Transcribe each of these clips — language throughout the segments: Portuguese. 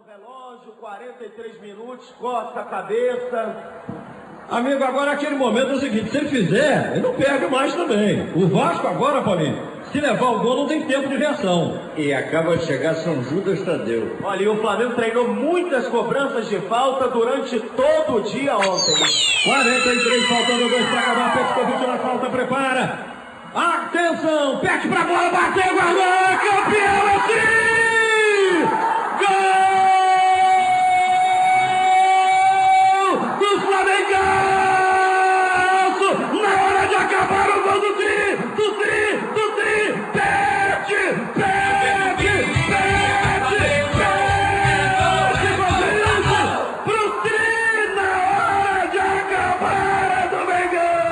relógio, 43 minutos, coça a cabeça. Amigo, agora aquele momento é o seguinte, se ele fizer, ele não perde mais também. O Vasco agora, Paulinho, se levar o gol não tem tempo de reação. E acaba de chegar São Judas Tadeu. Olha, e o Flamengo treinou muitas cobranças de falta durante todo o dia ontem. 43, faltando 2 para acabar, Petkovic na falta, prepara. Atenção, pete pra bola, bateu, guardou, campeão, é tri! Gol! Na hora de acabar o gol do Tri, Pete, pro Tri, na hora de acabar do Mengão!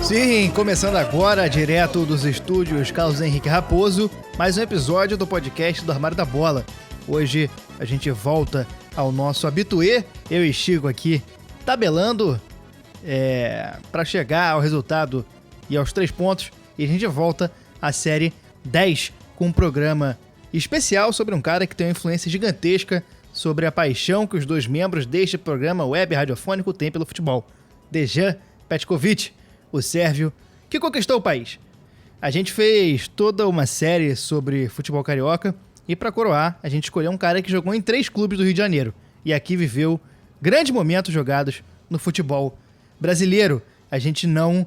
Sim, começando agora, direto dos estúdios Carlos Henrique Raposo, mais um episódio do podcast do Armário da Bola. Hoje a gente volta ao nosso habituê, eu e Chico aqui, tabelando para chegar ao resultado e aos 3 pontos, e a gente volta à série 10 com um programa especial sobre um cara que tem uma influência gigantesca sobre a paixão que os dois membros deste programa web radiofônico têm pelo futebol. Dejan Petkovic, o sérvio que conquistou o país. A gente fez toda uma série sobre futebol carioca e para coroar, a gente escolheu um cara que jogou em 3 clubes do Rio de Janeiro e aqui viveu grandes momentos jogados no futebol brasileiro. A gente não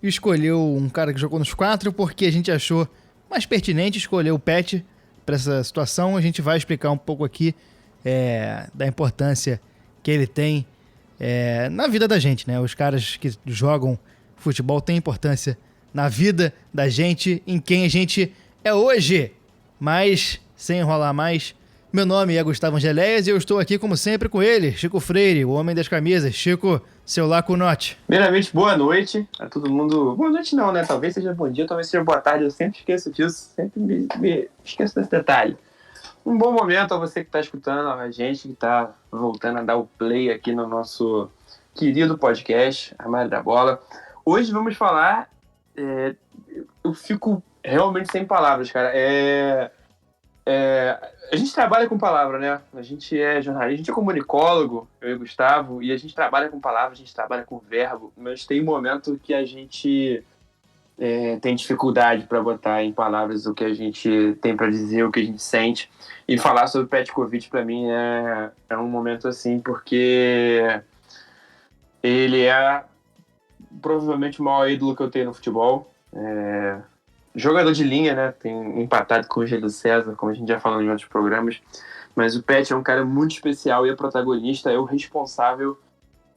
escolheu um cara que jogou nos 4 porque a gente achou mais pertinente escolher o Pet para essa situação. A gente vai explicar um pouco aqui da importância que ele tem na vida da gente, né? Os caras que jogam futebol têm importância na vida da gente, em quem a gente é hoje. Mas, sem enrolar mais, meu nome é Gustavo Angeléias e eu estou aqui, como sempre, com ele, Chico Freire, o homem das camisas. Chico, seu Lacunote. Primeiramente, boa noite a todo mundo. Boa noite não, né? Talvez seja bom dia, talvez seja boa tarde. Eu sempre esqueço disso, sempre me esqueço desse detalhe. Um bom momento a você que está escutando, a gente que está voltando a dar o play aqui no nosso querido podcast, Armário da Bola. Hoje vamos falar... eu fico realmente sem palavras, cara. A gente trabalha com palavra, né? A gente é jornalista, a gente é comunicólogo, eu e o Gustavo, e a gente trabalha com palavra, a gente trabalha com verbo, mas tem um momento que a gente tem dificuldade para botar em palavras o que a gente tem para dizer, o que a gente sente. E falar sobre o Petkovic, para mim, é um momento assim, porque ele é provavelmente o maior ídolo que eu tenho no futebol. Jogador de linha, né? Tem empatado com o Júlio César, como a gente já falou em outros programas. Mas o Pet é um cara muito especial e é protagonista, é o responsável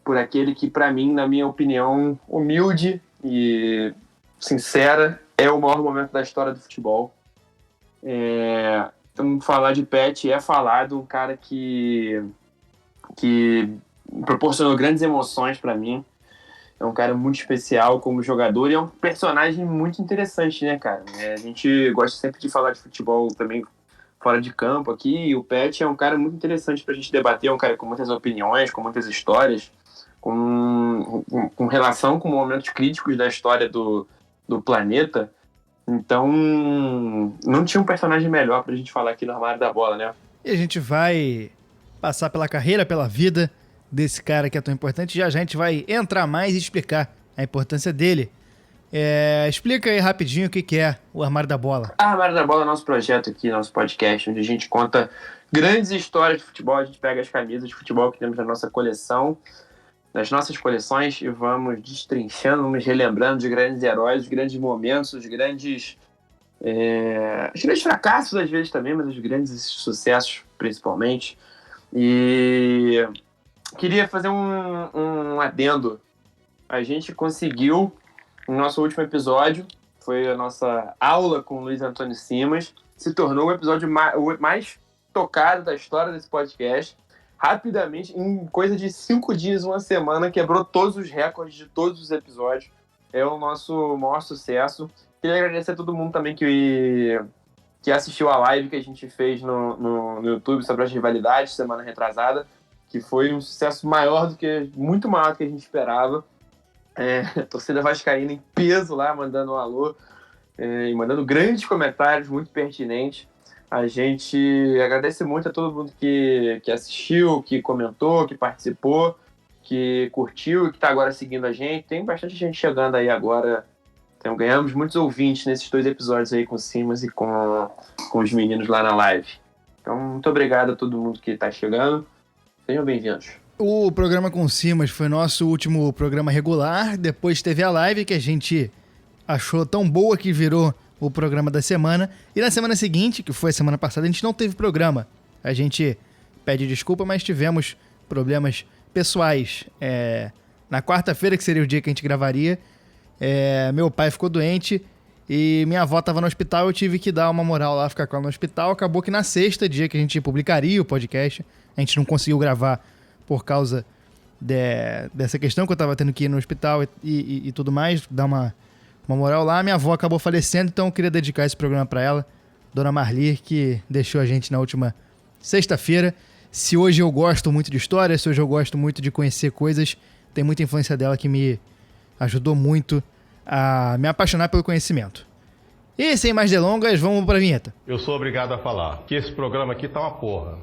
por aquele que, para mim, na minha opinião, humilde e sincera, é o maior momento da história do futebol. Então, falar de Pet é falar de um cara que proporcionou grandes emoções para mim. É um cara muito especial como jogador e é um personagem muito interessante, né, cara? A gente gosta sempre de falar de futebol também fora de campo aqui, e o Pet é um cara muito interessante pra gente debater, é um cara com muitas opiniões, com muitas histórias, com relação com momentos críticos da história do planeta. Então, não tinha um personagem melhor pra gente falar aqui no Armário da Bola, né? E a gente vai passar pela carreira, pela vida desse cara que é tão importante. Já a gente vai entrar mais e explicar a importância dele. Explica aí rapidinho o que é o Armário da Bola. A Armário da Bola é nosso projeto aqui, nosso podcast, onde a gente conta grandes histórias de futebol. A gente pega as camisas de futebol que temos na nossa coleção, nas nossas coleções, e vamos destrinchando, vamos relembrando de grandes heróis, os grandes momentos, os grandes fracassos às vezes também, mas os grandes sucessos principalmente. E queria fazer um adendo. A gente conseguiu, no nosso último episódio, foi a nossa aula com o Luiz Antônio Simas, se tornou o episódio mais tocado da história desse podcast. Rapidamente, em coisa de 5 dias, uma semana, quebrou todos os recordes de todos os episódios. É o nosso maior sucesso. Queria agradecer a todo mundo também que assistiu a live que a gente fez no YouTube sobre as rivalidades semana retrasada, que foi um sucesso muito maior do que a gente esperava. Torcida vascaína em peso lá, mandando um alô, e mandando grandes comentários, muito pertinentes. A gente agradece muito a todo mundo que assistiu, que comentou, que participou, que curtiu e que está agora seguindo a gente. Tem bastante gente chegando aí agora. Então, ganhamos muitos ouvintes nesses 2 episódios aí com o Simas e com os meninos lá na live. Então, muito obrigado a todo mundo que está chegando. Sejam bem-vindos. O programa com o Simas foi nosso último programa regular. Depois teve a live que a gente achou tão boa que virou o programa da semana. E na semana seguinte, que foi a semana passada, a gente não teve programa. A gente pede desculpa, mas tivemos problemas pessoais. Na quarta-feira, que seria o dia que a gente gravaria, meu pai ficou doente e minha avó estava no hospital. Eu tive que dar uma moral lá, ficar com ela no hospital. Acabou que na sexta, dia que a gente publicaria o podcast, a gente não conseguiu gravar por causa dessa questão que eu estava tendo que ir no hospital e tudo mais, dar uma moral lá. Minha avó acabou falecendo, então eu queria dedicar esse programa para ela, Dona Marli, que deixou a gente na última sexta-feira. Se hoje eu gosto muito de história, se hoje eu gosto muito de conhecer coisas, tem muita influência dela que me ajudou muito a me apaixonar pelo conhecimento. E sem mais delongas, vamos pra vinheta. Eu sou obrigado a falar que esse programa aqui tá uma porra.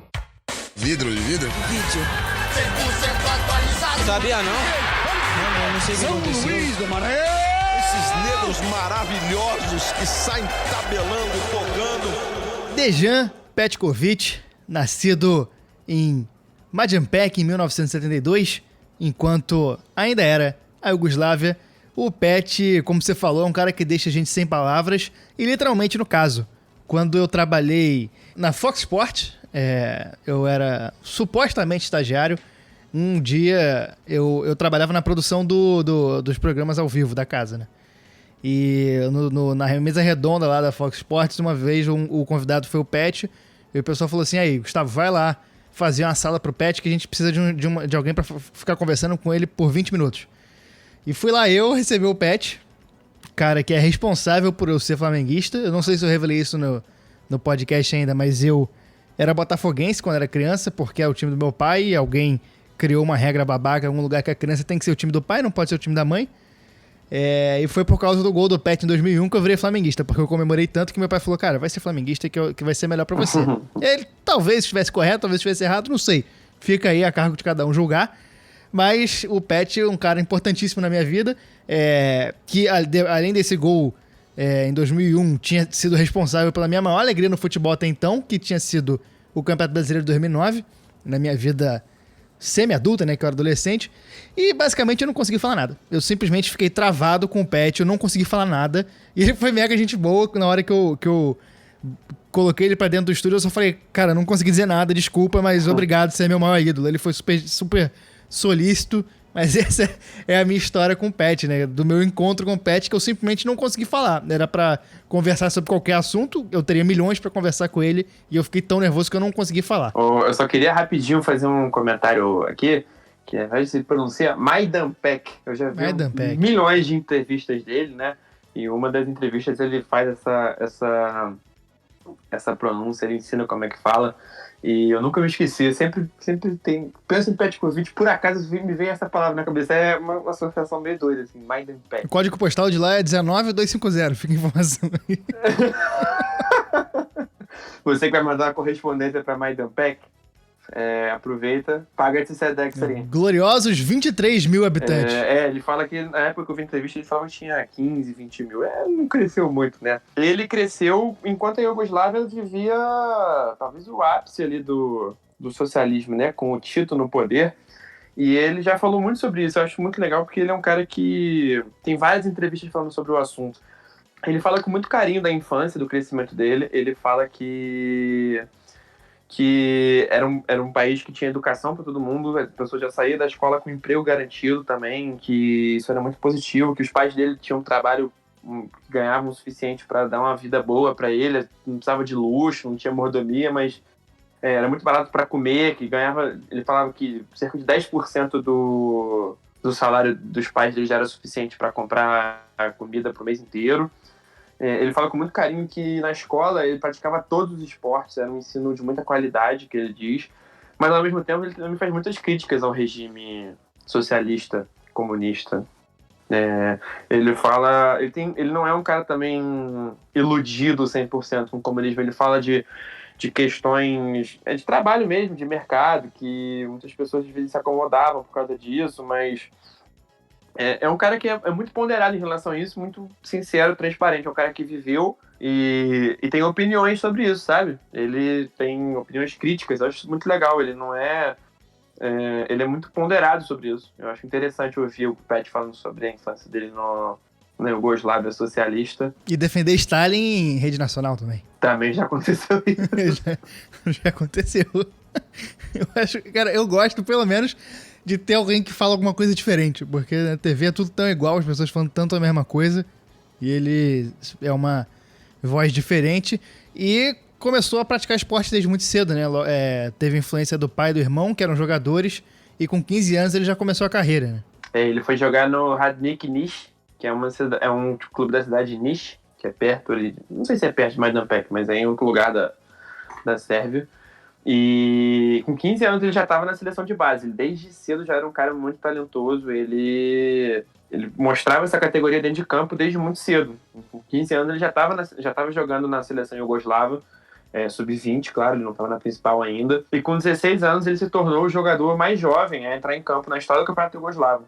Vidro de vidro? Vídeo. 100% atualizado. Sabia não? Não sei o que aconteceu. São Luís do Maranhão. Esses negros maravilhosos que saem tabelando, tocando. Dejan Petkovic, nascido em Majdanpek em 1972, enquanto ainda era a Iugoslávia. O Pet, como você falou, é um cara que deixa a gente sem palavras, e literalmente no caso, quando eu trabalhei na Fox Sports, eu era supostamente estagiário. Um dia eu trabalhava na produção dos programas ao vivo da casa, né? E na mesa redonda lá da Fox Sports, uma vez o convidado foi o Pet, e o pessoal falou assim: aí, Gustavo, vai lá fazer uma sala pro Pet, que a gente precisa de alguém pra ficar conversando com ele por 20 minutos. E fui lá eu receber o Pet, cara que é responsável por eu ser flamenguista. Eu não sei se eu revelei isso no podcast ainda, mas eu era botafoguense quando era criança, porque é o time do meu pai, e alguém criou uma regra babaca em algum lugar que a criança tem que ser o time do pai, não pode ser o time da mãe. E foi por causa do gol do Pet em 2001 que eu virei flamenguista, porque eu comemorei tanto que meu pai falou: cara, vai ser flamenguista que vai ser melhor pra você. E ele talvez estivesse correto, talvez estivesse errado, não sei. Fica aí a cargo de cada um julgar. Mas o Pet é um cara importantíssimo na minha vida, que além desse gol em 2001, tinha sido responsável pela minha maior alegria no futebol até então, que tinha sido o Campeonato Brasileiro de 2009, na minha vida semi-adulta, né, que eu era adolescente. E basicamente eu não consegui falar nada. Eu simplesmente fiquei travado com o Pet, eu não consegui falar nada. E ele foi mega gente boa. Na hora que eu coloquei ele pra dentro do estúdio, eu só falei: cara, não consegui dizer nada, desculpa, mas obrigado, você é meu maior ídolo. Ele foi super solícito, mas essa é a minha história com o Pet, né? Do meu encontro com o Pet, que eu simplesmente não consegui falar. Era pra conversar sobre qualquer assunto, eu teria milhões pra conversar com ele, e eu fiquei tão nervoso que eu não consegui falar. Eu só queria rapidinho fazer um comentário aqui, que ao invés de se pronuncia Majdanpek. Eu já vi milhões de entrevistas dele, né? E uma das entrevistas ele faz essa pronúncia, ele ensina como é que fala. E eu nunca me esqueci, eu sempre penso em Petkovic, por acaso me vem essa palavra na cabeça. É uma associação meio doida, assim, Majdanpek. O código postal de lá é 19250, fica a informação aí. Você que vai mandar uma correspondência para Majdanpek, aproveita, paga esse Sedex aí. Gloriosos 23 mil habitantes. Ele fala que na época que eu vi a entrevista, ele falava que tinha 15, 20 mil. Não cresceu muito, né? Ele cresceu enquanto a Iugoslávia vivia talvez o ápice ali do socialismo, né? Com o Tito no poder. E ele já falou muito sobre isso. Eu acho muito legal porque ele é um cara que tem várias entrevistas falando sobre o assunto. Ele fala com muito carinho da infância, do crescimento dele. Ele fala que era um país que tinha educação para todo mundo, a pessoa já saía da escola com emprego garantido também, que isso era muito positivo, que os pais dele tinham um trabalho que ganhavam o suficiente para dar uma vida boa para ele, não precisava de luxo, não tinha mordomia, mas era muito barato para comer, que ganhava, ele falava que cerca de 10% do salário dos pais dele já era suficiente para comprar a comida para o mês inteiro. Ele fala com muito carinho que na escola ele praticava todos os esportes, era um ensino de muita qualidade, que ele diz, mas ao mesmo tempo ele também faz muitas críticas ao regime socialista, comunista. Ele fala, ele não é um cara também iludido 100% com o comunismo, ele fala de questões de trabalho mesmo, de mercado, que muitas pessoas às vezes se acomodavam por causa disso, mas é um cara que é muito ponderado em relação a isso, muito sincero, transparente. É um cara que viveu e tem opiniões sobre isso, sabe? Ele tem opiniões críticas, eu acho isso muito legal. Ele não ele é muito ponderado sobre isso. Eu acho interessante ouvir o Pet falando sobre a infância dele na Iugoslávia socialista. E defender Stalin em rede nacional também. Também já aconteceu isso. já aconteceu. Eu gosto, pelo menos, de ter alguém que fala alguma coisa diferente, porque na TV é tudo tão igual, as pessoas falando tanto a mesma coisa, e ele é uma voz diferente, e começou a praticar esporte desde muito cedo, né? Teve influência do pai e do irmão, que eram jogadores, e com 15 anos ele já começou a carreira, né? Ele foi jogar no Radnik Niš, que é um clube da cidade de Niš, que é perto ali, não sei se é perto de Majdanpek, mas é em outro lugar da Sérvia. E com 15 anos ele já estava na seleção de base. Ele desde cedo já era um cara muito talentoso. Ele mostrava essa categoria dentro de campo desde muito cedo. Com 15 anos ele já estava jogando na seleção iugoslava, sub-20, claro, ele não estava na principal ainda. E com 16 anos ele se tornou o jogador mais jovem a entrar em campo na história do Campeonato Iugoslavo.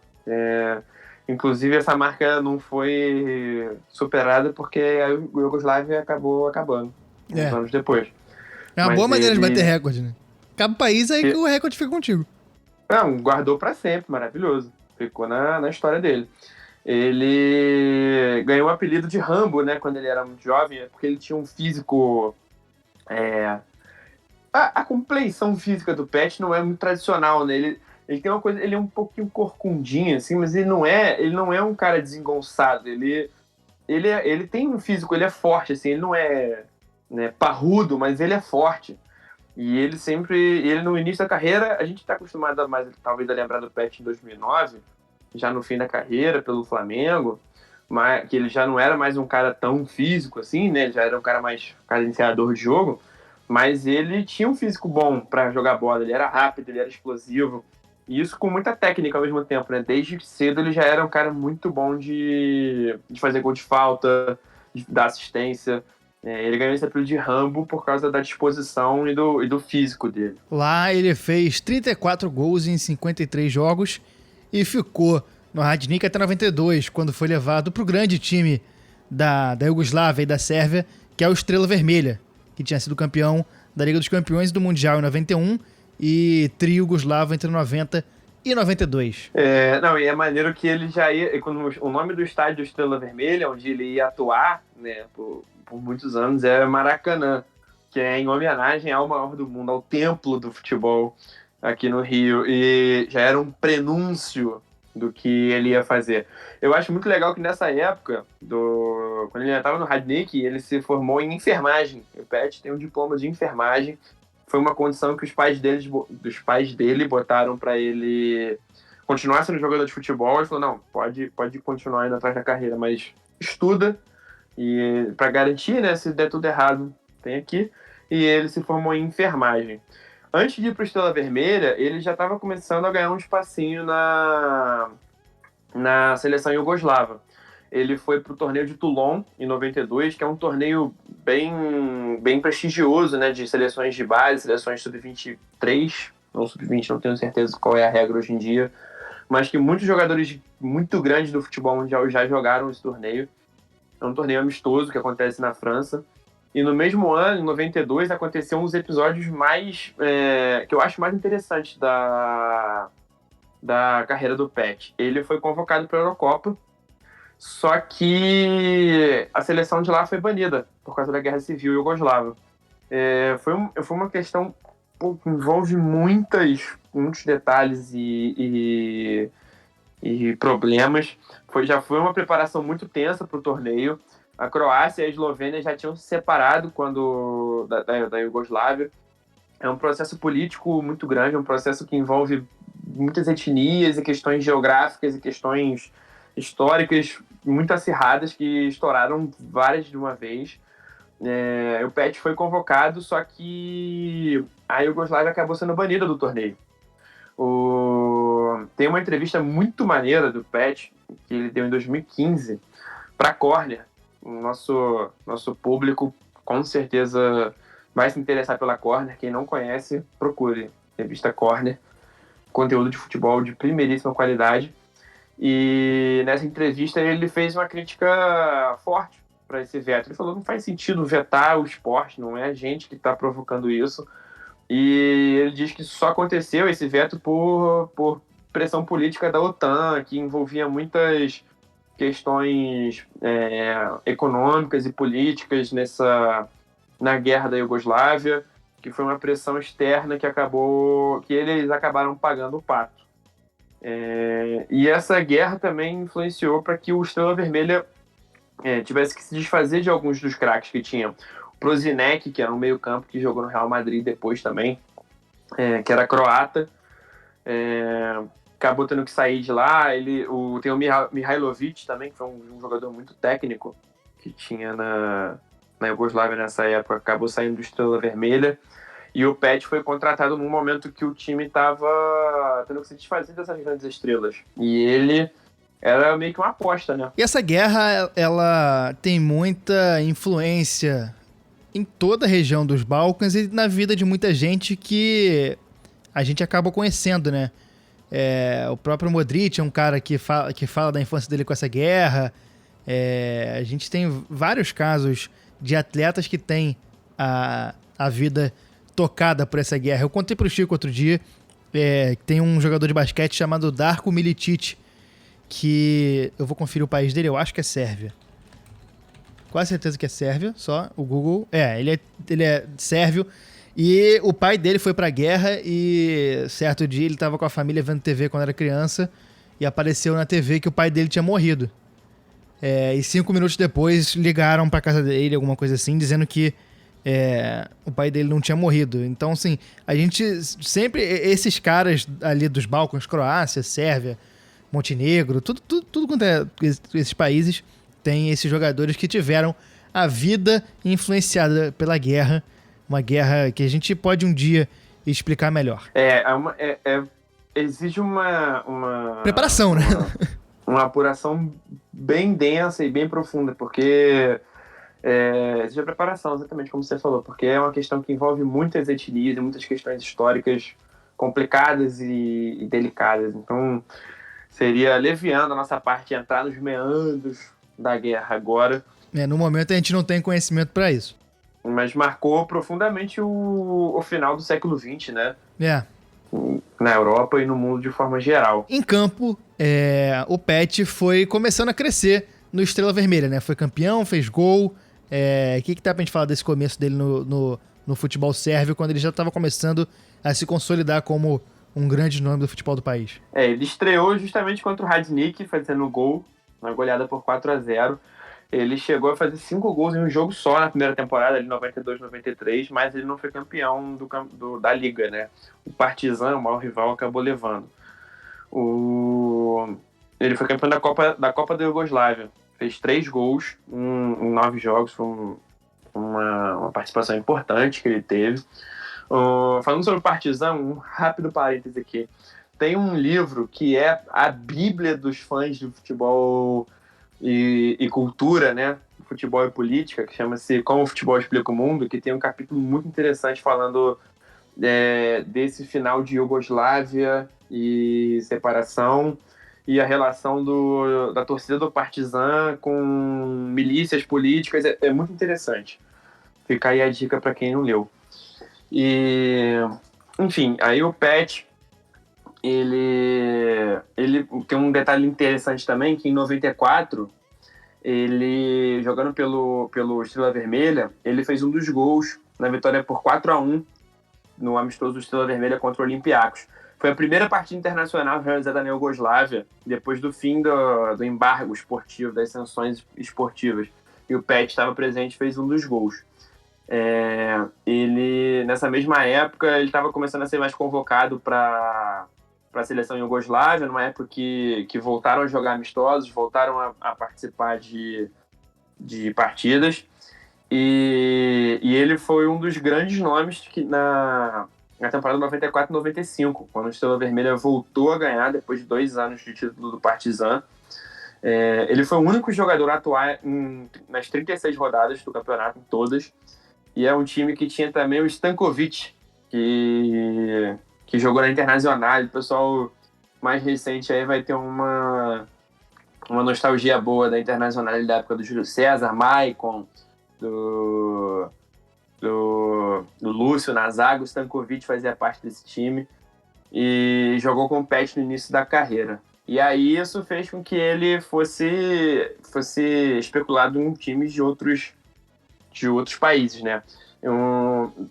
Inclusive essa marca não foi superada porque a Iugoslávia acabou acabando uns anos depois. É uma boa maneira de bater recorde, né? Acaba o país, aí que o recorde fica contigo. Não, guardou pra sempre, maravilhoso. Ficou na história dele. Ele ganhou o apelido de Rambo, né, quando ele era muito jovem, porque ele tinha um físico... A compleição física do Pet não é muito tradicional, né? Ele tem uma coisa... Ele é um pouquinho corcundinho, assim, mas ele não é um cara desengonçado. Ele tem um físico, ele é forte, assim, ele não é... parrudo, mas ele é forte. E ele no início da carreira, a gente está acostumado mais, talvez, a lembrar do Pet em 2009, já no fim da carreira, pelo Flamengo, mas que ele já não era mais um cara tão físico assim, né? Ele já era um cara mais cadenciador de jogo, mas ele tinha um físico bom para jogar bola, ele era rápido, ele era explosivo, e isso com muita técnica ao mesmo tempo, né? Desde cedo ele já era um cara muito bom de fazer gol de falta, de dar assistência. Ele ganhou esse apelido de Rambo por causa da disposição e do físico dele. Lá ele fez 34 gols em 53 jogos e ficou no Radnik até 92, quando foi levado para o grande time da Iugoslávia e da Sérvia, que é o Estrela Vermelha, que tinha sido campeão da Liga dos Campeões e do Mundial em 91 e tri-Iugoslavo entre 90 e 92. E é maneiro que ele já ia... O nome do estádio Estrela Vermelha, onde ele ia atuar, né, por muitos anos, é Maracanã, que é em homenagem ao maior do mundo, ao templo do futebol aqui no Rio, e já era um prenúncio do que ele ia fazer. Eu acho muito legal que nessa época, quando ele já estava no Radnik, ele se formou em enfermagem. O Pet tem um diploma de enfermagem. Foi uma condição que os pais dele botaram para ele continuar sendo jogador de futebol. Ele falou, não, pode continuar indo atrás da carreira, mas estuda, e para garantir, né, se der tudo errado, tem aqui. E ele se formou em enfermagem. Antes de ir para o Estrela Vermelha, ele já estava começando a ganhar um espacinho na seleção iugoslava. Ele foi para o torneio de Toulon, em 92, que é um torneio bem prestigioso, né, de seleções de base, seleções sub-23, ou sub-20, não tenho certeza qual é a regra hoje em dia, mas que muitos jogadores muito grandes do futebol mundial já jogaram esse torneio. É um torneio amistoso que acontece na França. E no mesmo ano, em 92, aconteceu uns episódios que eu acho mais interessantes da carreira do Pet. Ele foi convocado para a Eurocopa, só que a seleção de lá foi banida por causa da Guerra Civil Iugoslava. Foi uma questão que envolve muitos detalhes e problemas. Já foi uma preparação muito tensa para o torneio. A Croácia e a Eslovênia já tinham se separado da Iugoslávia. É um processo político muito grande, é um processo que envolve muitas etnias e questões geográficas e questões históricas, muito acirradas, que estouraram várias de uma vez. O Pet foi convocado, só que a Iugoslávia acabou sendo banida do torneio. Tem uma entrevista muito maneira do Pet, que ele deu em 2015, para Corner. O nosso público, com certeza, vai se interessar pela Corner. Quem não conhece, procure. Revista Corner. Conteúdo de futebol de primeiríssima qualidade. E nessa entrevista ele fez uma crítica forte para esse veto. Ele falou que não faz sentido vetar o esporte, não é a gente que está provocando isso. E ele diz que só aconteceu esse veto por pressão política da OTAN, que envolvia muitas questões econômicas e políticas na guerra da Iugoslávia, que foi uma pressão externa que eles acabaram pagando o pato. E essa guerra também influenciou para que o Estrela Vermelha tivesse que se desfazer de alguns dos craques que tinham. O Prozinec, que era um meio-campo que jogou no Real Madrid depois também, que era croata, acabou tendo que sair de lá. Tem o Mihailovic também, que foi um jogador muito técnico que tinha na Iugoslávia nessa época, acabou saindo do Estrela Vermelha. E o Pet foi contratado num momento que o time estava tendo que se desfazer dessas grandes estrelas. E ele era meio que uma aposta, né? E essa guerra, ela tem muita influência em toda a região dos Balcãs e na vida de muita gente que a gente acaba conhecendo, né? O próprio Modric é um cara que fala da infância dele com essa guerra. A gente tem vários casos de atletas que têm a vida tocada por essa guerra. Eu contei pro Chico outro dia, tem um jogador de basquete chamado Darko Milicic, que eu vou conferir o país dele, eu acho que é Sérvia. Quase certeza que é Sérvia, só o Google. Ele é sérvio. E o pai dele foi pra guerra e certo dia ele tava com a família vendo TV quando era criança e apareceu na TV que o pai dele tinha morrido. E 5 minutos depois ligaram pra casa dele, alguma coisa assim, dizendo que o pai dele não tinha morrido. Então, assim, a gente sempre... Esses caras ali dos Balcãs, Croácia, Sérvia, Montenegro, tudo quanto é esses países, tem esses jogadores que tiveram a vida influenciada pela guerra. Uma guerra que a gente pode um dia explicar melhor. Exige uma preparação, né? Uma apuração bem densa e bem profunda, porque exige a preparação, exatamente como você falou, porque é uma questão que envolve muitas etnias e muitas questões históricas complicadas e delicadas. Então, seria leviando a nossa parte entrar nos meandros da guerra agora. No momento a gente não tem conhecimento para isso. Mas marcou profundamente o final do século XX, né? Na Europa e no mundo de forma geral. Em campo, o Pet foi começando a crescer no Estrela Vermelha, né? Foi campeão, fez gol. O que dá pra gente falar desse começo dele no futebol sérvio, quando ele já estava começando a se consolidar como um grande nome do futebol do país? Ele estreou justamente contra o Radnik, fazendo gol, uma goleada por 4-0. Ele chegou a fazer 5 gols em um jogo só na primeira temporada, ali 92-93, mas ele não foi campeão da Liga, né? O Partizan, o maior rival, acabou levando. Ele foi campeão da Copa da Iugoslávia. Fez 3 gols em 9 jogos, foi uma participação importante que ele teve. Falando sobre o Partizan, um rápido parêntese aqui. Tem um livro que é a bíblia dos fãs de futebol e cultura, né? Futebol e política, que chama-se Como o Futebol Explica o Mundo, que tem um capítulo muito interessante falando desse final de Iugoslávia e separação e a relação da torcida do Partizan com milícias políticas. É muito interessante. Fica aí a dica para quem não leu. Enfim, aí o Pet, ele tem um detalhe interessante também, que em 94, ele, jogando pelo Estrela Vermelha, ele fez um dos gols na vitória por 4-1 no amistoso do Estrela Vermelha contra o Olympiacos. Foi a primeira partida internacional realizada na Iugoslávia, depois do fim do embargo esportivo, das sanções esportivas. E o Pet estava presente e fez um dos gols. Ele, nessa mesma época, ele estava começando a ser mais convocado para a seleção iugoslávia, numa época que voltaram a jogar amistosos, voltaram a participar de partidas. E ele foi um dos grandes nomes que na temporada 94 e 95, quando o Estrela Vermelha voltou a ganhar depois de 2 anos de título do Partizan. Ele foi o único jogador a atuar nas 36 rodadas do campeonato, em todas. E é um time que tinha também o Stankovic, que jogou na Internacional. O pessoal mais recente aí vai ter uma nostalgia boa da Internacional da época do Júlio César, Maicon, do Lúcio na zaga. O Stankovic fazia parte desse time e jogou com o Pet no início da carreira. E aí isso fez com que ele fosse especulado em times de outros países, né?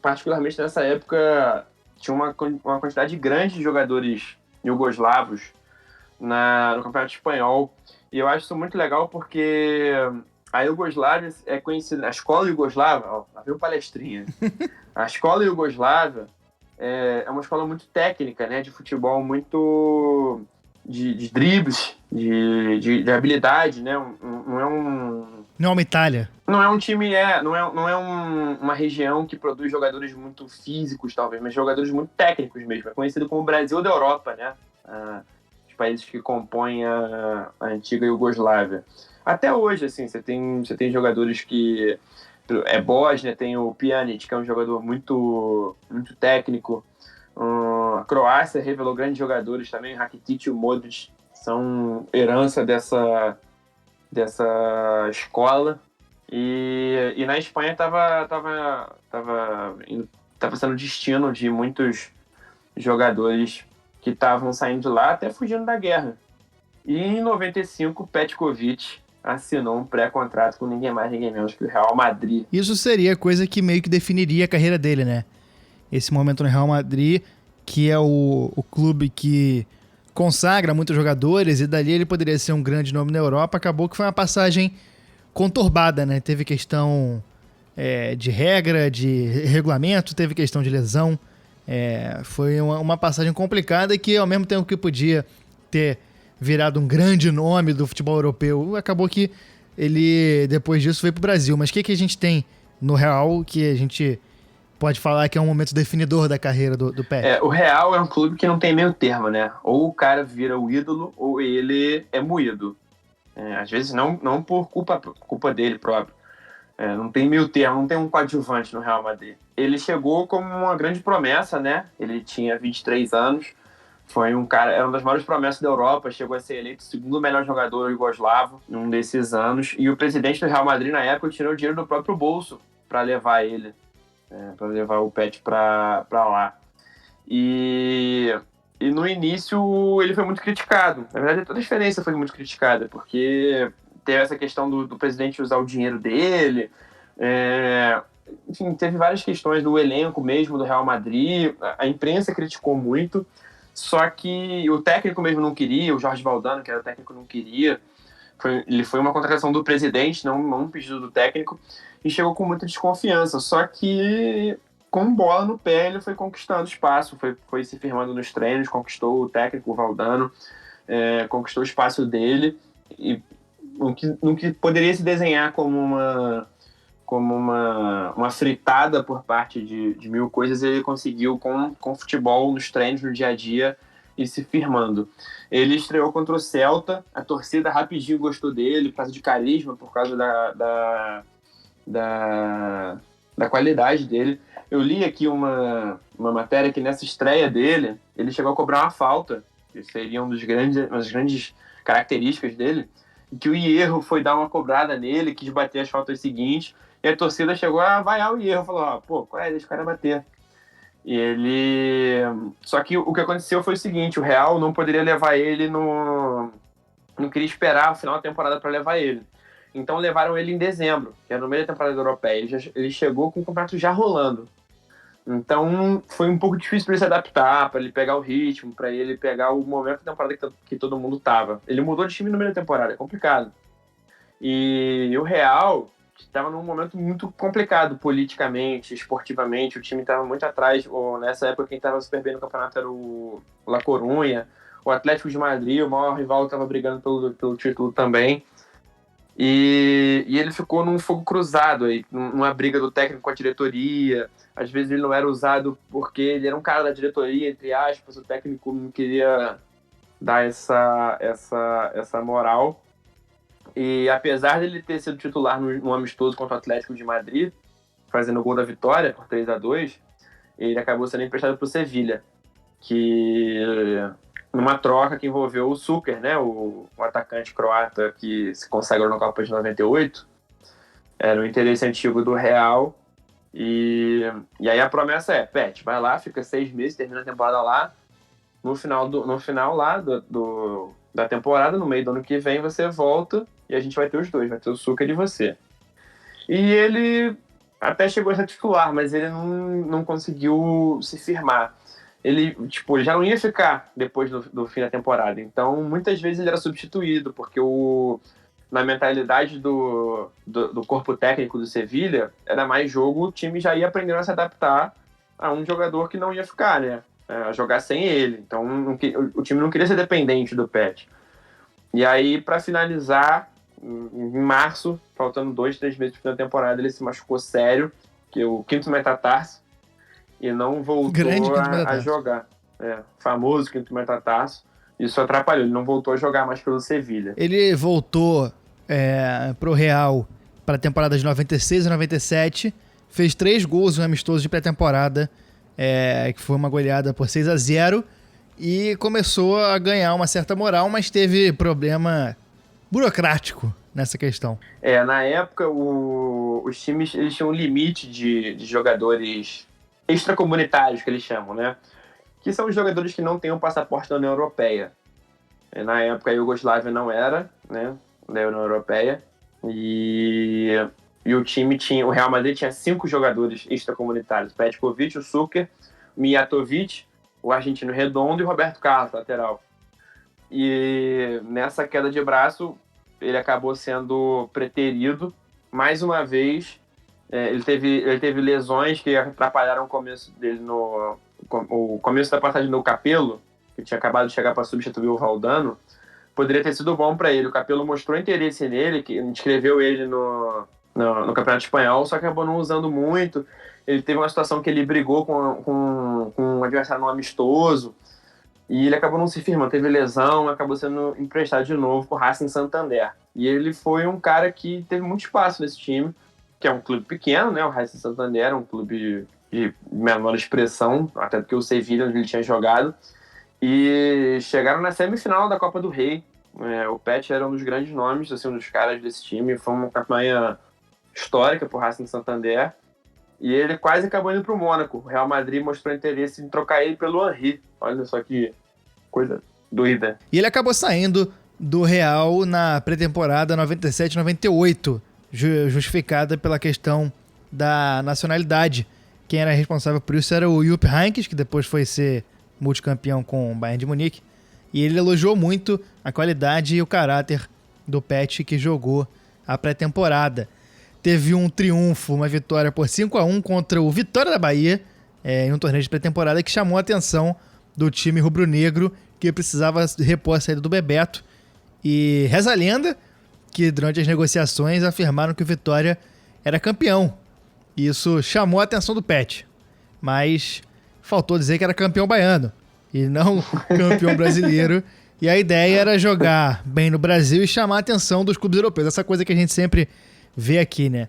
Particularmente nessa época tinha uma quantidade grande de jogadores iugoslavos no Campeonato Espanhol. E eu acho isso muito legal porque a Iugoslávia é conhecida, a escola iugoslava, lá veio palestrinha. A escola iugoslava é uma escola muito técnica, né? De futebol muito de dribles, de habilidade, né? Não é uma Itália. Não é um time, não é uma região que produz jogadores muito físicos, talvez, mas jogadores muito técnicos mesmo. É conhecido como o Brasil da Europa, né? Os países que compõem a antiga Iugoslávia. Até hoje, assim, você tem jogadores que... Bósnia, tem o Pjanic, que é um jogador muito, muito técnico. A Croácia revelou grandes jogadores também, Rakitic e o Modric são herança dessa escola. E na Espanha estava sendo destino de muitos jogadores que estavam saindo de lá, até fugindo da guerra. E em 95, Petkovic assinou um pré-contrato com ninguém mais, ninguém menos que o Real Madrid. Isso seria coisa que meio que definiria a carreira dele, né? Esse momento no Real Madrid, que é o clube que consagra muitos jogadores, e dali ele poderia ser um grande nome na Europa. Acabou que foi uma passagem conturbada, né? Teve questão de regra, de regulamento, teve questão de lesão. Foi uma passagem complicada que, ao mesmo tempo que podia ter virado um grande nome do futebol europeu, acabou que ele, depois disso, veio pro Brasil. Mas o que a gente tem no Real que a gente pode falar que é um momento definidor da carreira do Pet? O Real é um clube que não tem meio termo, né? Ou o cara vira o ídolo, ou ele é moído. Às vezes não por culpa dele próprio. Não tem meio termo, não tem um coadjuvante no Real Madrid. Ele chegou como uma grande promessa, né? Ele tinha 23 anos, foi um cara, era uma das maiores promessas da Europa, chegou a ser eleito o segundo melhor jogador iugoslavo em um desses anos. E o presidente do Real Madrid, na época, tirou o dinheiro do próprio bolso para levar ele, para levar o Pet para lá. E no início ele foi muito criticado. Na verdade, toda a experiência foi muito criticada, porque teve essa questão do presidente usar o dinheiro dele. Enfim, teve várias questões do elenco mesmo do Real Madrid. A imprensa criticou muito, só que o técnico mesmo não queria, o Jorge Valdano, que era o técnico, não queria. Foi uma contratação do presidente, não um pedido do técnico, e chegou com muita desconfiança. Só que, com bola no pé, ele foi conquistando espaço, foi se firmando nos treinos, conquistou o técnico, o Valdano, conquistou o espaço dele, e no que poderia se desenhar como uma fritada por parte de mil coisas, ele conseguiu com futebol nos treinos, no dia a dia, e se firmando. Ele estreou contra o Celta, a torcida rapidinho gostou dele, por causa de carisma, por causa da qualidade dele. Eu li aqui uma matéria que nessa estreia dele, ele chegou a cobrar uma falta, que seria uma das grandes características dele, e que o Hierro foi dar uma cobrada nele, quis bater as faltas seguintes, e a torcida chegou a vaiar o Hierro, falou, deixa o cara bater. Só que o que aconteceu foi o seguinte, o Real não poderia levar ele não queria esperar o final da temporada para levar ele. Então levaram ele em dezembro, que era no meio da temporada europeia. Ele chegou com o campeonato já rolando. Então foi um pouco difícil para ele se adaptar, para ele pegar o ritmo, para ele pegar o momento da temporada que todo mundo tava. Ele mudou de time no meio da temporada, é complicado. E o Real estava num momento muito complicado politicamente, esportivamente. O time estava muito atrás. Nessa época, quem estava super bem no campeonato era o La Coruña. O Atlético de Madrid, o maior rival, estava brigando pelo título também. E ele ficou num fogo cruzado, aí, numa briga do técnico com a diretoria. Às vezes ele não era usado porque ele era um cara da diretoria, entre aspas. O técnico não queria dar essa moral. E apesar de ele ter sido titular no amistoso contra o Atlético de Madrid, fazendo o gol da vitória por 3-2, ele acabou sendo emprestado para o Sevilla, que numa troca que envolveu o Šuker, né, o atacante croata que se consagrou na Copa de 98, era um interesse antigo do Real, e aí a promessa é, Pet, vai lá, fica 6 meses, termina a temporada lá, no final lá da temporada, no meio do ano que vem, você volta e a gente vai ter os dois, vai ter o Šuker e você. E ele até chegou a ser titular, mas ele não conseguiu se firmar. Ele já não ia ficar depois do fim da temporada. Então, muitas vezes ele era substituído, porque na mentalidade do corpo técnico do Sevilla, era mais jogo, o time já ia aprendendo a se adaptar a um jogador que não ia ficar, né? A jogar sem ele. Então, o time não queria ser dependente do Pet. E aí, para finalizar, em março, faltando 2-3 meses para a temporada, ele se machucou sério, que é o quinto metatarso, e não voltou a jogar. Famoso quinto metatarso. Isso atrapalhou, ele não voltou a jogar mais pelo Sevilla. Ele voltou pro Real para a temporada de 96 e 97, fez 3 gols em um amistoso de pré-temporada, que foi uma goleada por 6-0, e começou a ganhar uma certa moral, mas teve problema burocrático nessa questão. Na época, os times eles tinham um limite de jogadores extracomunitários, que eles chamam, né? Que são os jogadores que não têm um passaporte da União Europeia. Na época, a Iugoslávia não era, né, da União Europeia, e o Real Madrid tinha 5 jogadores extracomunitários: o Petkovic, o Šuker, o Mijatovic, o argentino Redondo e o Roberto Carlos, lateral. E nessa queda de braço, ele acabou sendo preterido. Mais uma vez, ele teve lesões que atrapalharam o começo dele o começo da passagem do Capello, que tinha acabado de chegar para substituir o Valdano. Poderia ter sido bom para ele. O Capello mostrou interesse nele, que inscreveu ele no Campeonato Espanhol, só que acabou não usando muito. Ele teve uma situação que ele brigou com um adversário no amistoso, e ele acabou não se firmando, teve lesão, acabou sendo emprestado de novo para o Racing Santander. E ele foi um cara que teve muito espaço nesse time, que é um clube pequeno, né? O Racing Santander é um clube de menor expressão, até do que o Sevilla, onde ele tinha jogado. E chegaram na semifinal da Copa do Rei. O Pet era um dos grandes nomes, assim, um dos caras desse time. Foi uma campanha histórica para o Racing Santander. E ele quase acabou indo para o Mônaco. O Real Madrid mostrou interesse em trocar ele pelo Henry. Olha só que coisa doida. E ele acabou saindo do Real na pré-temporada 97-98, justificada pela questão da nacionalidade. Quem era responsável por isso era o Jupp Heynckes, que depois foi ser multicampeão com o Bayern de Munique. E ele elogiou muito a qualidade e o caráter do Pet, que jogou a pré-temporada. Teve um triunfo, uma vitória por 5-1 contra o Vitória da Bahia, em um torneio de pré-temporada que chamou a atenção do time rubro-negro, que precisava repor a saída do Bebeto. E reza a lenda que durante as negociações afirmaram que o Vitória era campeão. Isso chamou a atenção do Pet, mas faltou dizer que era campeão baiano e não campeão brasileiro. E a ideia era jogar bem no Brasil e chamar a atenção dos clubes europeus. Essa coisa que a gente sempre vê aqui, né?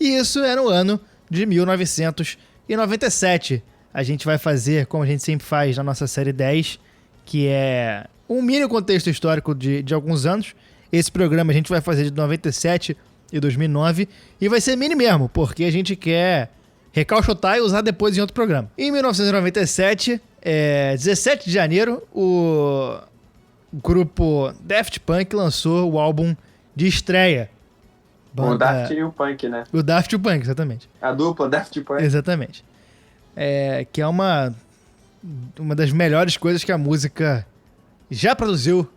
E isso era no ano de 1997. A gente vai fazer, como a gente sempre faz na nossa série 10, que é um mini contexto histórico de alguns anos. Esse programa a gente vai fazer de 97 e 2009, e vai ser mini mesmo, porque a gente quer recalchutar e usar depois em outro programa. Em 1997, 17 de janeiro, o grupo Daft Punk lançou o álbum de estreia. O Daft e o Punk, né? O Daft e o Punk, exatamente. A dupla Daft Punk. Exatamente. Que é uma das melhores coisas que a música já produziu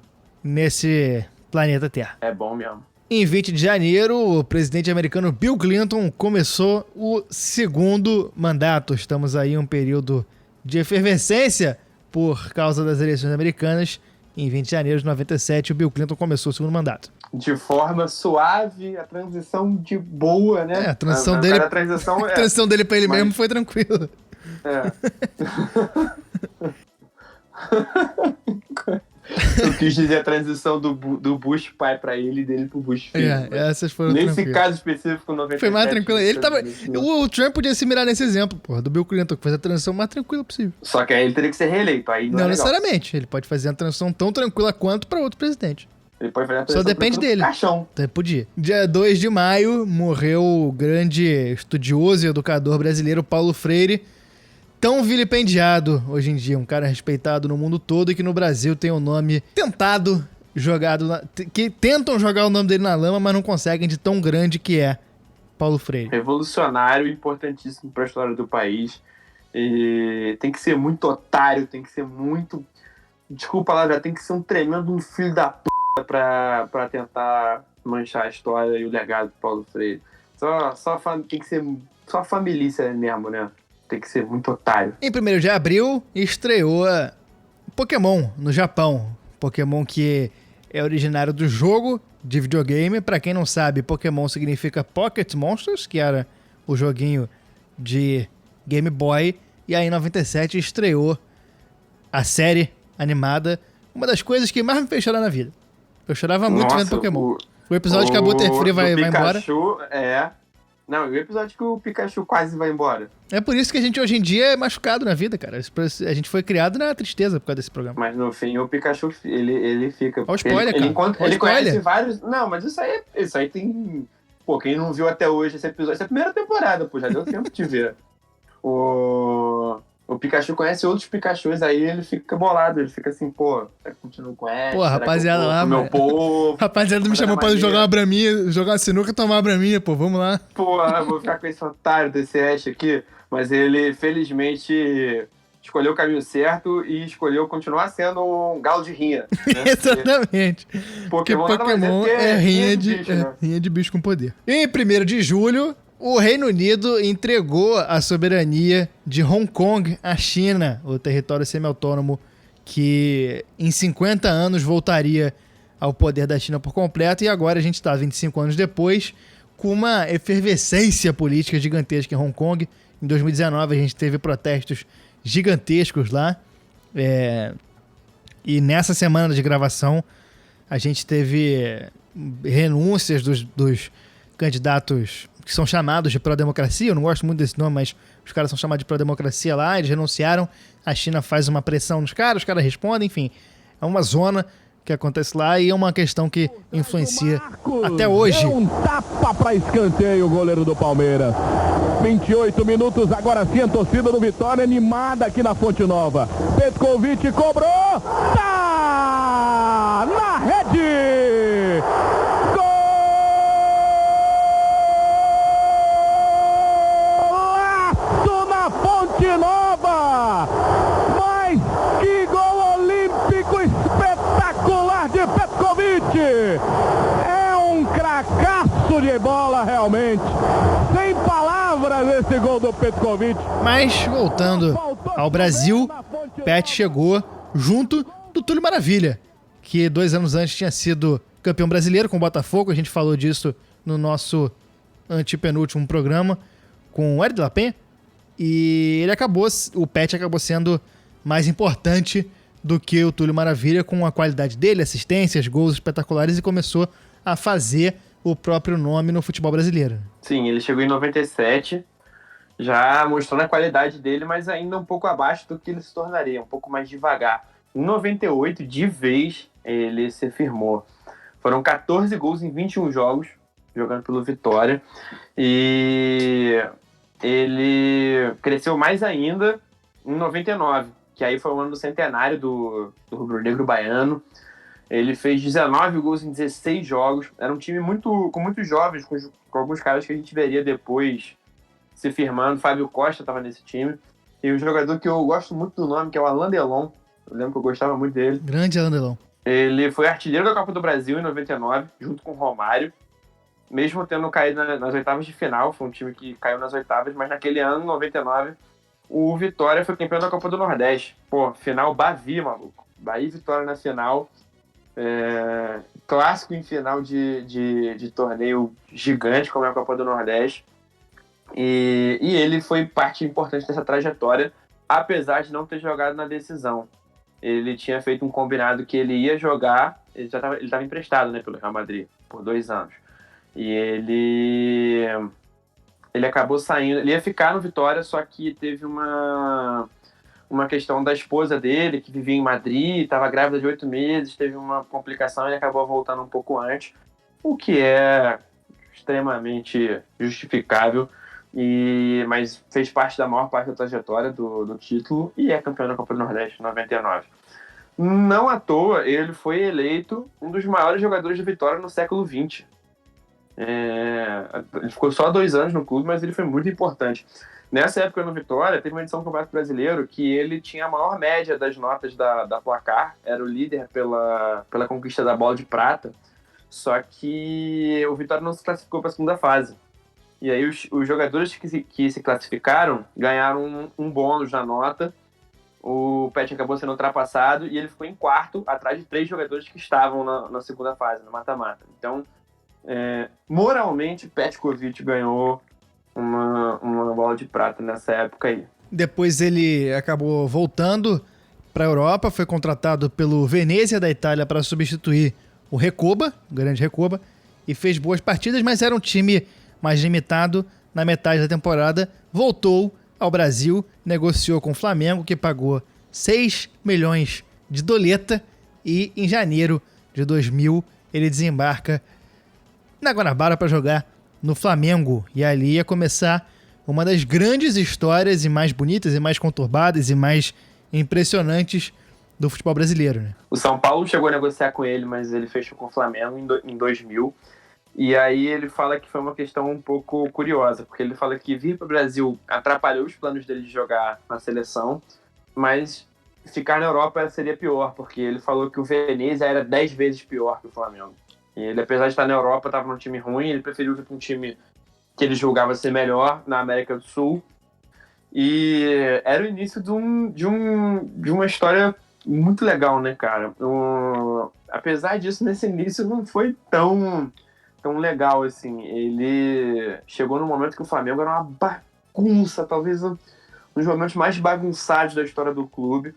nesse planeta Terra. É bom mesmo. Em 20 de janeiro, o presidente americano Bill Clinton começou o segundo mandato. Estamos aí em um período de efervescência por causa das eleições americanas. Em 20 de janeiro de 97, o Bill Clinton começou o segundo mandato. De forma suave, a transição de boa, né? A transição dele, a transição dele pra ele mesmo foi tranquila. Eu quis dizer a transição do Bush pai pra ele e dele pro Bush filho. Essas foram nesse tranquilas. caso específico, 97. Foi mais tranquilo. O Trump podia se mirar nesse exemplo, porra, do Bill Clinton, que fez a transição mais tranquila possível. Só que aí ele teria que ser reeleito. Aí não necessariamente. Ele pode fazer a transição tão tranquila quanto pra outro presidente. Ele pode fazer a transição. Só depende dele. Caixão. Então, podia. Dia 2 de maio, morreu o grande estudioso e educador brasileiro Paulo Freire, tão vilipendiado hoje em dia, um cara respeitado no mundo todo e que no Brasil tem o nome que tentam jogar o nome dele na lama, mas não conseguem, de tão grande que é Paulo Freire. Revolucionário, importantíssimo para a história do país. E tem que ser muito otário, tem que ser muito... Desculpa lá, já tem que ser um tremendo filho da p*** pra tentar manchar a história e o legado do Paulo Freire. Tem que ser só família mesmo, né? Tem que ser muito otário. Em 1º de abril, estreou Pokémon no Japão. Pokémon que é originário do jogo de videogame. Pra quem não sabe, Pokémon significa Pocket Monsters, que era o joguinho de Game Boy. E aí, em 97, estreou a série animada. Uma das coisas que mais me fez chorar na vida. Eu chorava muito vendo Pokémon. O episódio que a Butterfree vai embora. Não, e o episódio que o Pikachu quase vai embora. É por isso que a gente hoje em dia é machucado na vida, cara. A gente foi criado na tristeza por causa desse programa. Mas no fim, o Pikachu, ele fica... Olha o spoiler, cara. Ele conhece vários... Não, mas isso aí tem... Pô, quem não viu até hoje esse episódio... Essa é a primeira temporada, pô, já deu tempo de ver. O Pikachu conhece outros Pikachus, aí ele fica bolado, ele fica assim, pô, será que continua com essa? Pô, rapaziada lá, meu povo. Rapaziada me chamou pra jogar uma braminha, jogar uma sinuca e tomar uma braminha, pô, vamos lá. Pô, eu vou ficar com esse otário desse Ash aqui, mas ele, felizmente, escolheu o caminho certo e escolheu continuar sendo um galo de rinha. Né? Exatamente. Porque Pokémon é rinha de bicho com poder. E em 1º de julho... o Reino Unido entregou a soberania de Hong Kong à China, o território semi-autônomo que em 50 anos voltaria ao poder da China por completo, e agora a gente está 25 anos depois com uma efervescência política gigantesca em Hong Kong. Em 2019 a gente teve protestos gigantescos lá, e nessa semana de gravação a gente teve renúncias dos candidatos que são chamados de pró-democracia. Eu não gosto muito desse nome, mas os caras são chamados de pró-democracia lá, eles renunciaram, a China faz uma pressão nos caras, os caras respondem, enfim. É uma zona que acontece lá e é uma questão que influencia até hoje. Um tapa para escanteio o goleiro do Palmeiras. 28 minutos, agora sim a torcida do Vitória animada aqui na Fonte Nova. Petkovic cobrou, tá na rede! Fonte Nova, mas que gol olímpico espetacular de Petkovic, é um cracaço de bola realmente, sem palavras esse gol do Petkovic. Mas voltando ao Brasil, Pet chegou junto do Túlio Maravilha, que 2 anos antes tinha sido campeão brasileiro com o Botafogo. A gente falou disso no nosso antepenúltimo programa com o Hélio de la Penha. E o Pet acabou sendo mais importante do que o Túlio Maravilha, com a qualidade dele, assistências, gols espetaculares, e começou a fazer o próprio nome no futebol brasileiro. Sim, ele chegou em 97, já mostrando a qualidade dele, mas ainda um pouco abaixo do que ele se tornaria, um pouco mais devagar. Em 98, de vez, ele se firmou. Foram 14 gols em 21 jogos, jogando pelo Vitória, e ele cresceu mais ainda em 99, que aí foi o ano do centenário do rubro-negro baiano. Ele fez 19 gols em 16 jogos. Era um time com muitos jovens, com alguns caras que a gente veria depois se firmando. Fábio Costa estava nesse time. E um jogador que eu gosto muito do nome, que é o Alain Delon. Eu lembro que eu gostava muito dele. Grande Alain Delon. Ele foi artilheiro da Copa do Brasil em 99, junto com o Romário. mesmo tendo caído nas oitavas de final, foi um time que caiu nas oitavas, mas naquele ano, 99, o Vitória foi campeão da Copa do Nordeste. Pô, final Bavi, maluco. Bahia e Vitória na final. Clássico em final de torneio gigante, como é a Copa do Nordeste. E ele foi parte importante dessa trajetória, apesar de não ter jogado na decisão. Ele tinha feito um combinado que ele ia jogar, ele estava emprestado, né, pelo Real Madrid, por 2 anos. E ele acabou saindo, ele ia ficar no Vitória, só que teve uma questão da esposa dele, que vivia em Madrid, estava grávida de 8 meses, teve uma complicação e ele acabou voltando um pouco antes, o que é extremamente justificável, mas fez parte da maior parte da trajetória do título e é campeão da Copa do Nordeste em 99. Não à toa, ele foi eleito um dos maiores jogadores de Vitória no século XX. Ele ficou só 2 anos no clube, mas ele foi muito importante. Nessa época no Vitória, teve uma edição do Campeonato Brasileiro que ele tinha a maior média das notas da Placar, era o líder pela conquista da bola de prata, só que o Vitória não se classificou para a segunda fase. E aí os jogadores que se classificaram ganharam um bônus na nota, o Pet acabou sendo ultrapassado e ele ficou em quarto, atrás de 3 jogadores que estavam na segunda fase, no mata-mata. Então, moralmente, Petkovic ganhou uma bola de prata nessa época aí. Depois ele acabou voltando para a Europa, foi contratado pelo Venezia da Itália para substituir o Recoba, o grande Recoba, e fez boas partidas, mas era um time mais limitado. Na metade da temporada, voltou ao Brasil, negociou com o Flamengo, que pagou 6 milhões de doleta, e em janeiro de 2000 ele desembarca na Guanabara para jogar no Flamengo. E ali ia começar uma das grandes histórias e mais bonitas e mais conturbadas e mais impressionantes do futebol brasileiro, né? O São Paulo chegou a negociar com ele, mas ele fechou com o Flamengo em 2000. E aí ele fala que foi uma questão um pouco curiosa, porque ele fala que vir para o Brasil atrapalhou os planos dele de jogar na seleção, mas ficar na Europa seria pior, porque ele falou que o Venezia era 10 vezes pior que o Flamengo. E ele, apesar de estar na Europa, estava num time ruim, ele preferiu vir para um time que ele julgava ser melhor, na América do Sul. E era o início de uma história muito legal, né, cara? Apesar disso, nesse início não foi tão legal, assim. Ele chegou num momento que o Flamengo era uma bagunça, talvez um dos momentos mais bagunçados da história do clube.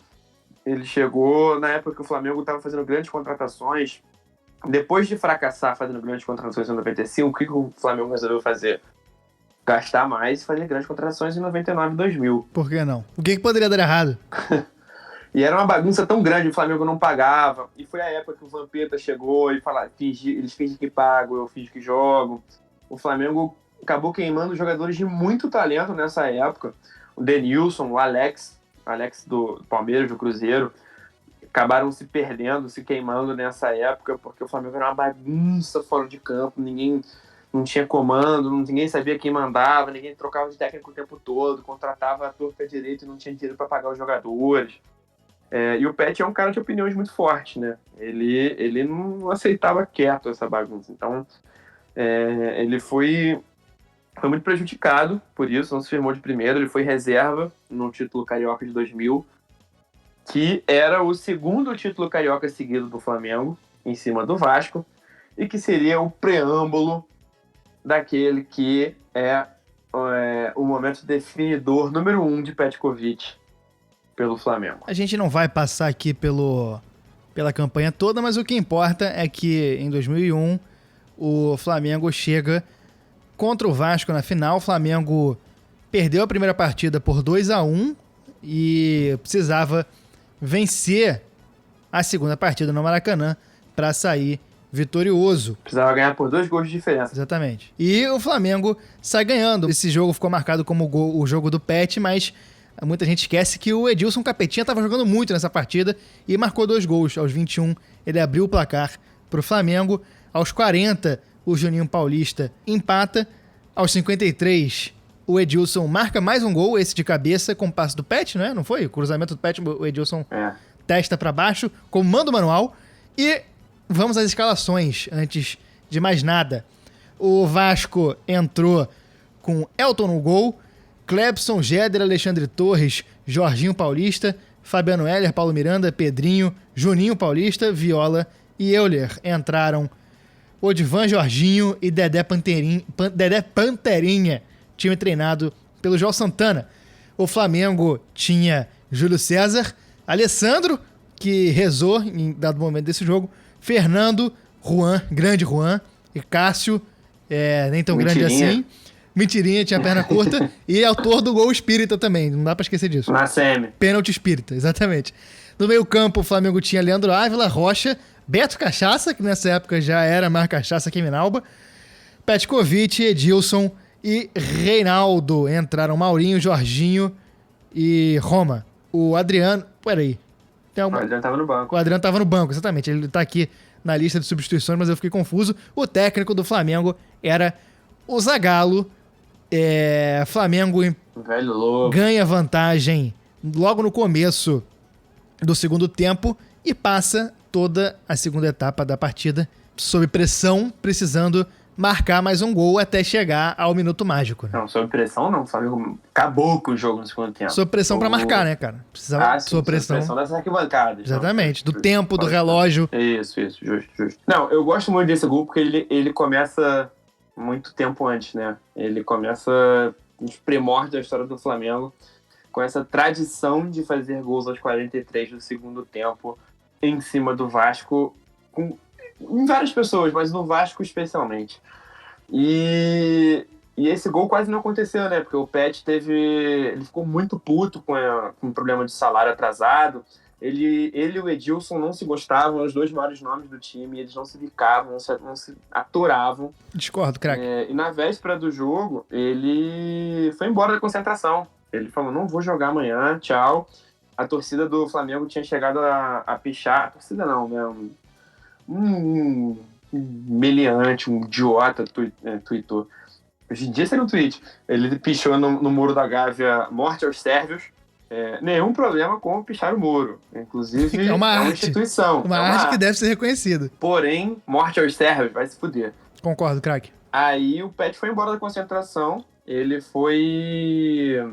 Ele chegou na época que o Flamengo estava fazendo grandes contratações. Depois de fracassar fazendo grandes contratações em 95, o que o Flamengo resolveu fazer? Gastar mais e fazer grandes contratações em 99 e 2000. Por que não? O que poderia dar errado? E era uma bagunça tão grande, o Flamengo não pagava. E foi a época que o Vampeta chegou e falou: eles fingem que pagam, eu fingo que jogo. O Flamengo acabou queimando jogadores de muito talento nessa época. O Denilson, o Alex do Palmeiras, do Cruzeiro, acabaram se perdendo, se queimando nessa época, porque o Flamengo era uma bagunça fora de campo, ninguém não tinha comando, ninguém sabia quem mandava, ninguém trocava de técnico o tempo todo, contratava a torta direito e não tinha dinheiro para pagar os jogadores. E o Pet é um cara de opiniões muito forte, né? Ele não aceitava quieto essa bagunça. Então, ele foi muito prejudicado por isso, não se firmou de primeiro. Ele foi reserva no título carioca de 2000, que era o segundo título carioca seguido do Flamengo, em cima do Vasco, e que seria o preâmbulo daquele que é o momento definidor número 1 de Petkovic pelo Flamengo. A gente não vai passar aqui pela campanha toda, mas o que importa é que em 2001 o Flamengo chega contra o Vasco na final. O Flamengo perdeu a primeira partida por 2-1 e precisava vencer a segunda partida no Maracanã para sair vitorioso. Precisava ganhar por 2 gols de diferença. Exatamente. E o Flamengo sai ganhando. Esse jogo ficou marcado como o jogo do Pet, mas muita gente esquece que o Edilson Capetinha estava jogando muito nessa partida e marcou 2 gols. Aos 21, ele abriu o placar para o Flamengo. Aos 40, o Juninho Paulista empata. Aos 53, o Edilson marca mais um gol, esse de cabeça, com o passe do Pet, né? Não foi? O cruzamento do Pet, o Edilson testa para baixo, comando manual. E vamos às escalações, antes de mais nada. O Vasco entrou com Elton no gol, Clebson, Géder, Alexandre Torres, Jorginho Paulista, Fabiano Heller, Paulo Miranda, Pedrinho, Juninho Paulista, Viola e Euler. Entraram Odivan, Jorginho e Dedé Panterinha, time treinado pelo João Santana. O Flamengo tinha Júlio César, Alessandro, que rezou em dado momento desse jogo, Fernando, Juan, grande Juan, e Cássio, nem tão grande assim. Mentirinha, tinha perna curta. E autor do gol espírita também, não dá pra esquecer disso. Na semi. Pênalti espírita, exatamente. No meio campo, o Flamengo tinha Leandro Ávila, Rocha, Beto Cachaça, que nessa época já era mais cachaça que Minalba, Petkovic, Edilson e Reinaldo. Entraram Maurinho, Jorginho e Roma. O Adriano... Peraí. O Adriano tava no banco. O Adriano tava no banco, exatamente. Ele tá aqui na lista de substituições, mas eu fiquei confuso. O técnico do Flamengo era o Zagallo. Flamengo Velho louco. Ganha vantagem logo no começo do segundo tempo e passa toda a segunda etapa da partida sob pressão, precisando marcar mais um gol até chegar ao minuto mágico. Né? Não, sob pressão não. O Flamengo acabou com o jogo no segundo tempo. Sob pressão pra marcar, né, cara? Precisava sob pressão. Sob pressão das arquibancadas. Exatamente, do tempo, do relógio. Isso, justo. Não, eu gosto muito desse gol porque ele começa muito tempo antes, né? Ele começa nos primórdios da história do Flamengo com essa tradição de fazer gols aos 43 do segundo tempo em cima do Vasco, em várias pessoas, mas no Vasco especialmente. E esse gol quase não aconteceu, né? Porque o Pet ele ficou muito puto com o problema de salário atrasado. Ele e o Edilson não se gostavam, os dois maiores nomes do time, eles não se bicavam, não se aturavam. Discordo, craque. E na véspera do jogo, ele foi embora da concentração. Ele falou, não vou jogar amanhã, tchau. A torcida do Flamengo tinha chegado a pichar, a torcida não, né? Um meliante, um idiota tweetou. Hoje em dia seria um tweet. Ele pichou no Muro da Gávea, morte aos sérvios. Nenhum problema com pichar o muro. Inclusive, é uma instituição. Uma arte que deve ser reconhecida. Porém, morte aos sérvios, vai se fuder. Concordo, craque. Aí o Pet foi embora da concentração. Ele foi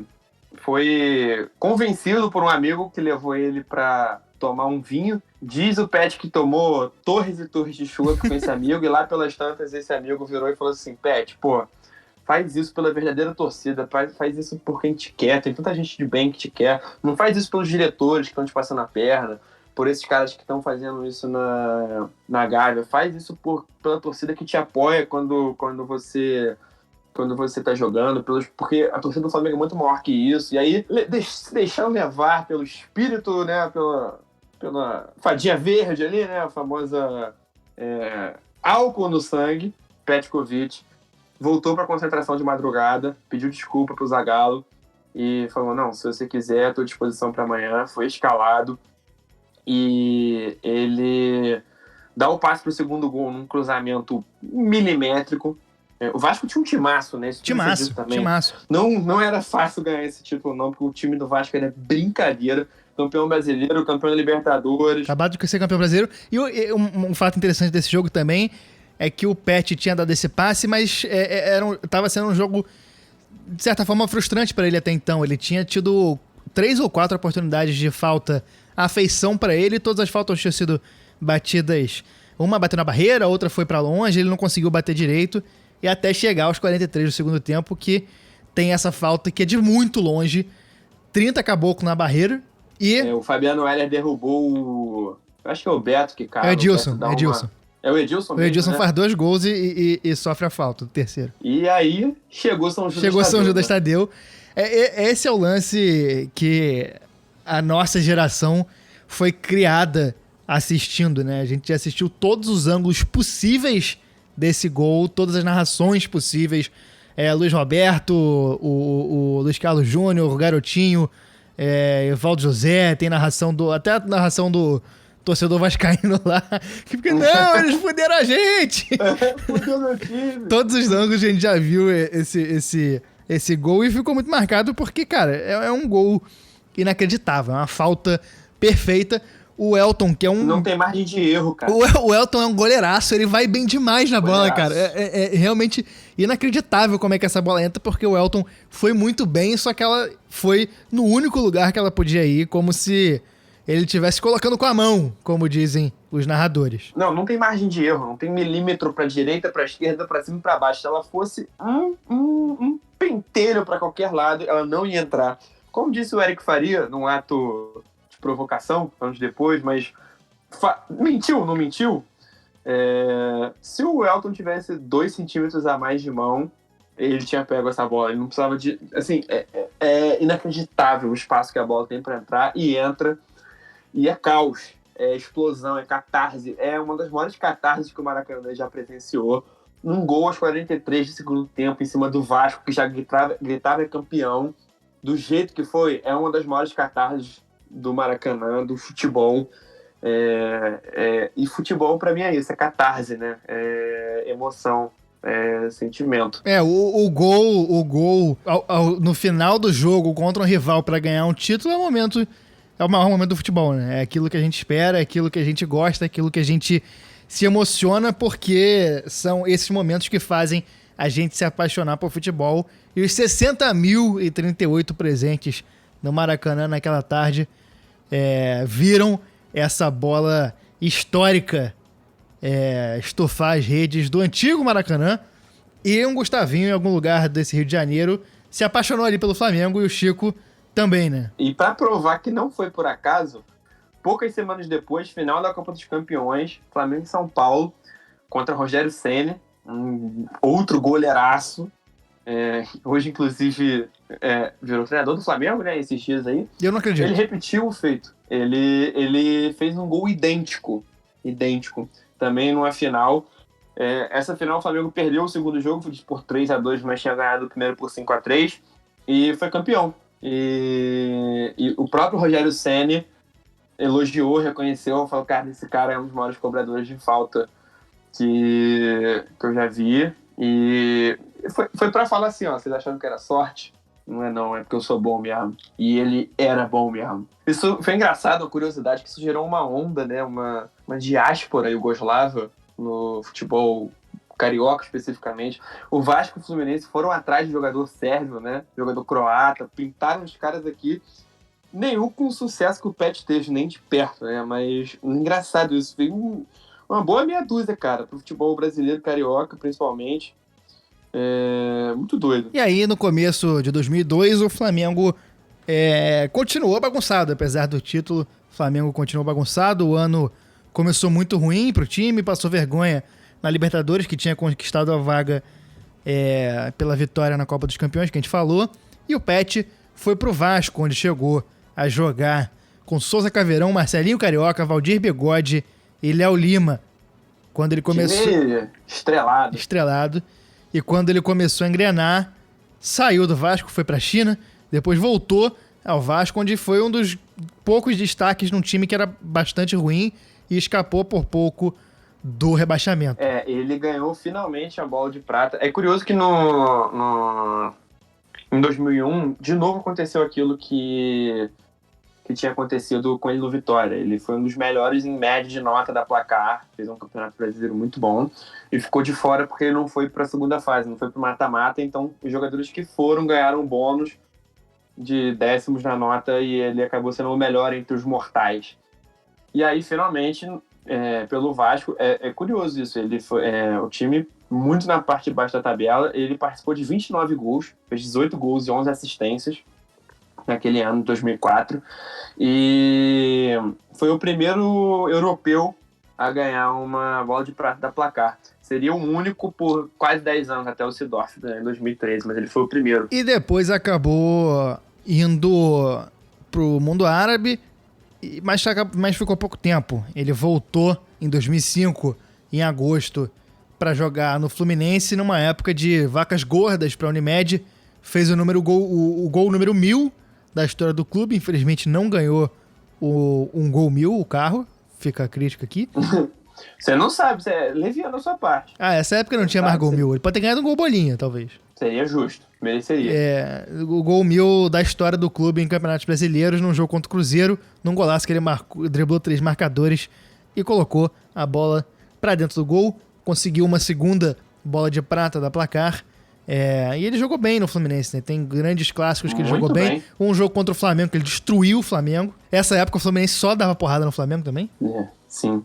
convencido por um amigo que levou ele pra tomar um vinho. Diz o Pet que tomou torres e torres de chopp com esse amigo. E lá pelas tantas, esse amigo virou e falou assim, Pet, faz isso pela verdadeira torcida, faz isso por quem te quer, tem tanta gente de bem que te quer, não faz isso pelos diretores que estão te passando a perna, por esses caras que estão fazendo isso na Gávea, faz isso pela torcida que te apoia quando você tá jogando, porque a torcida do Flamengo é muito maior que isso, e aí se deixando levar pelo espírito, né, pela fadinha verde ali, né, a famosa álcool no sangue, Petkovic, voltou para a concentração de madrugada, pediu desculpa pro Zagallo e falou, não, se você quiser, estou à disposição para amanhã. Foi escalado e ele dá o passe pro segundo gol num cruzamento milimétrico. O Vasco tinha um timaço, né? Timaço. Não era fácil ganhar esse título, não, porque o time do Vasco era brincadeira. Campeão brasileiro, campeão da Libertadores. Acabado de ser campeão brasileiro. E um fato interessante desse jogo também é que o Pet tinha dado esse passe, mas estava sendo um jogo, de certa forma, frustrante para ele até então. Ele tinha tido 3 ou 4 oportunidades de falta à feição para ele, todas as faltas tinham sido batidas. Uma bateu na barreira, a outra foi para longe, ele não conseguiu bater direito, e até chegar aos 43 do segundo tempo, que tem essa falta que é de muito longe, 30 caboclo na barreira, e... o Fabiano Heller derrubou acho que é o Beto que caiu. É o Edilson. É o Edilson mesmo, o Edilson, né? faz 2 gols e sofre a falta do terceiro. E aí, chegou São Judas Tadeu. Esse é o lance que a nossa geração foi criada assistindo, né? A gente já assistiu todos os ângulos possíveis desse gol, todas as narrações possíveis. Luiz Roberto, o Luiz Carlos Júnior, o Garotinho, Evaldo José, tem até a narração do torcedor vascaíno lá, que fica, não, eles fuderam a gente! Fudeu meu time! Todos os ângulos a gente já viu esse gol e ficou muito marcado porque, cara, é um gol inacreditável, é uma falta perfeita. O Elton, que é um... Não tem margem de erro, cara. O Elton é um goleiraço, ele vai bem demais na bola, cara. É realmente inacreditável como é que essa bola entra, porque o Elton foi muito bem, só que ela foi no único lugar que ela podia ir, como se ele estivesse colocando com a mão, como dizem os narradores. Não tem margem de erro, não tem milímetro pra direita, pra esquerda, pra cima e pra baixo. Se ela fosse um pentelho pra qualquer lado, ela não ia entrar. Como disse o Eric Faria, num ato de provocação, anos depois, mas mentiu, não mentiu? Se o Elton tivesse 2 centímetros a mais de mão, ele tinha pego essa bola. Ele não precisava de... Assim, é inacreditável o espaço que a bola tem pra entrar, e entra, e é caos. É explosão, é catarse. É uma das maiores catarses que o Maracanã já presenciou. Um gol aos 43 de segundo tempo em cima do Vasco, que já gritava campeão. Do jeito que foi, é uma das maiores catarses do Maracanã, do futebol. E futebol, pra mim, é isso. É catarse, né? É emoção, é sentimento. O gol no final do jogo contra um rival pra ganhar um título é o maior momento do futebol, né? É aquilo que a gente espera, é aquilo que a gente gosta, é aquilo que a gente se emociona, porque são esses momentos que fazem a gente se apaixonar por futebol. E os 60.038 presentes no Maracanã naquela tarde viram essa bola histórica estufar as redes do antigo Maracanã, e um Gustavinho, em algum lugar desse Rio de Janeiro, se apaixonou ali pelo Flamengo, e o Chico também, né? E pra provar que não foi por acaso, poucas semanas depois, final da Copa dos Campeões, Flamengo e São Paulo, contra Rogério Ceni, outro goleiraço. Hoje, inclusive, virou treinador do Flamengo, né? Esses dias aí. Eu não acredito. Ele repetiu o feito. Ele fez um gol idêntico. Também numa final. Essa final, o Flamengo perdeu o segundo jogo, foi por 3-2, mas tinha ganhado o primeiro por 5-3. E foi campeão. E o próprio Rogério Ceni elogiou, reconheceu, falou, cara, esse cara é um dos maiores cobradores de falta que eu já vi. E foi pra falar assim, ó, vocês acharam que era sorte? Não, é porque eu sou bom mesmo. E ele era bom mesmo. Isso foi engraçado, uma curiosidade, que isso gerou uma onda, né, uma diáspora iugoslava no futebol carioca, especificamente. O Vasco e o Fluminense foram atrás de jogador sérvio, né, jogador croata, pintaram os caras aqui, nenhum com o sucesso que o Pet teve, nem de perto, né, mas engraçado isso, veio uma boa meia dúzia, cara, pro futebol brasileiro, carioca, principalmente. Muito doido. E aí, no começo de 2002, o Flamengo continuou bagunçado, apesar do título. O Flamengo continuou bagunçado, o ano começou muito ruim pro time, passou vergonha na Libertadores, que tinha conquistado a vaga pela vitória na Copa dos Campeões, que a gente falou, e o Pet foi pro Vasco, onde chegou a jogar com Souza Caveirão, Marcelinho Carioca, Valdir Bigode e Léo Lima, quando ele começou... Estrelado. E quando ele começou a engrenar, saiu do Vasco, foi pra China, depois voltou ao Vasco, onde foi um dos poucos destaques num time que era bastante ruim e escapou por pouco do rebaixamento. Ele ganhou finalmente a bola de prata. É curioso que em 2001, de novo aconteceu aquilo que tinha acontecido com ele no Vitória. Ele foi um dos melhores em média de nota da Placar, fez um campeonato brasileiro muito bom, e ficou de fora porque ele não foi para a segunda fase, não foi para o mata-mata, então os jogadores que foram ganharam bônus de décimos na nota, e ele acabou sendo o melhor entre os mortais. E aí, finalmente, pelo Vasco, é curioso isso, ele foi o time muito na parte de baixo da tabela, ele participou de 29 gols, fez 18 gols e 11 assistências, naquele ano, 2004, e foi o primeiro europeu a ganhar uma bola de prata da Placar. Seria o único por quase 10 anos, até o Seedorf, né, em 2013, mas ele foi o primeiro. E depois acabou indo pro mundo árabe, mas ficou pouco tempo. Ele voltou em 2005, em agosto, para jogar no Fluminense, numa época de vacas gordas para a Unimed, fez o gol número 1000 da história do clube, infelizmente não ganhou um gol 1000, o carro, fica a crítica aqui. Você não sabe, você é leviano a sua parte. Essa época não tinha mais gol mil. Ele pode ter ganhado um gol bolinha, talvez. Seria justo, mereceria. O gol mil da história do clube em campeonatos brasileiros, num jogo contra o Cruzeiro, num golaço que ele driblou 3 marcadores e colocou a bola pra dentro do gol, conseguiu uma segunda bola de prata da placar. E ele jogou bem no Fluminense, né? Tem grandes clássicos que ele jogou bem. Um jogo contra o Flamengo, que ele destruiu o Flamengo. Essa época o Fluminense só dava porrada no Flamengo também. Sim.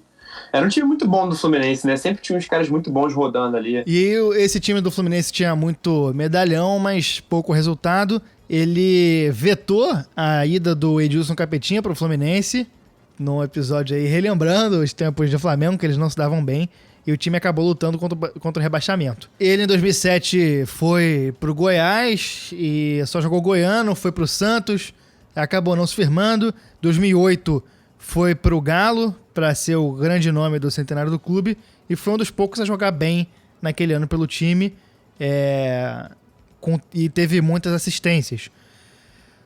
Era um time muito bom do Fluminense, né? Sempre tinha uns caras muito bons rodando ali. E esse time do Fluminense tinha muito medalhão, mas pouco resultado. Ele vetou a ida do Edilson Capetinha pro Fluminense, num episódio aí relembrando os tempos de Flamengo, que eles não se davam bem. E o time acabou lutando contra o rebaixamento. Ele, em 2007, foi pro Goiás e só jogou goiano, foi pro Santos, acabou não se firmando. 2008 foi pro Galo, para ser o grande nome do centenário do clube, e foi um dos poucos a jogar bem naquele ano pelo time, e teve muitas assistências.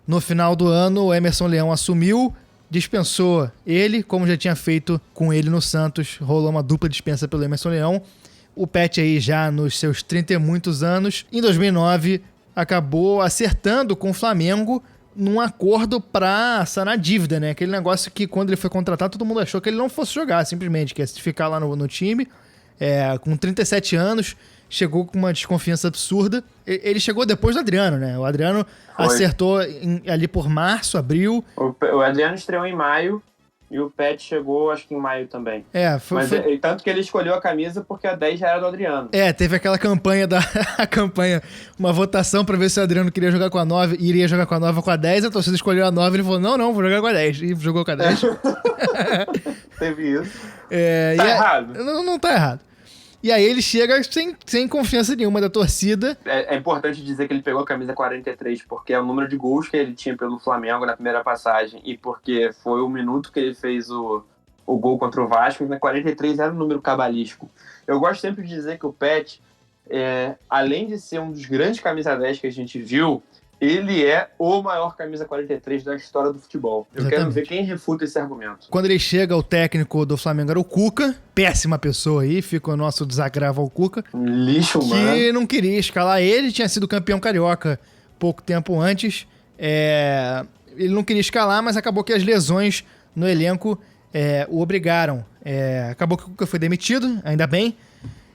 No final do ano, o Emerson Leão assumiu, dispensou ele, como já tinha feito com ele no Santos, rolou uma dupla dispensa pelo Emerson Leão. O Pet aí já nos seus 30 e muitos anos, em 2009, acabou acertando com o Flamengo num acordo pra sanar a dívida, né? Aquele negócio que quando ele foi contratado, todo mundo achou que ele não fosse jogar, simplesmente, que ia ficar lá no time, com 37 anos, chegou com uma desconfiança absurda. Ele chegou depois do Adriano, né? O Adriano acertou ali por março, abril. O Adriano estreou em maio e o Pet chegou, acho que em maio também. Tanto que ele escolheu a camisa porque a 10 já era do Adriano. Teve aquela campanha uma votação pra ver se o Adriano queria jogar com a 9, iria jogar com a 9 ou com a 10, a torcida escolheu a 9, ele falou, não, vou jogar com a 10, e jogou com a 10. Teve isso. Tá errado. Não tá errado. E aí ele chega sem confiança nenhuma da torcida. É importante dizer que ele pegou a camisa 43, porque é o número de gols que ele tinha pelo Flamengo na primeira passagem, e porque foi o minuto que ele fez o gol contra o Vasco, e na 43 era um número cabalístico. Eu gosto sempre de dizer que o Pet, além de ser um dos grandes camisa 10 que a gente viu, ele é o maior camisa 43 da história do futebol. Eu quero ver quem refuta esse argumento. Quando ele chega, o técnico do Flamengo era o Cuca. Péssima pessoa aí, fica o nosso desagravo ao Cuca. Lixo, mano. Que não queria escalar ele, tinha sido campeão carioca pouco tempo antes. Ele não queria escalar, mas acabou que as lesões no elenco o obrigaram. Acabou que o Cuca foi demitido, ainda bem.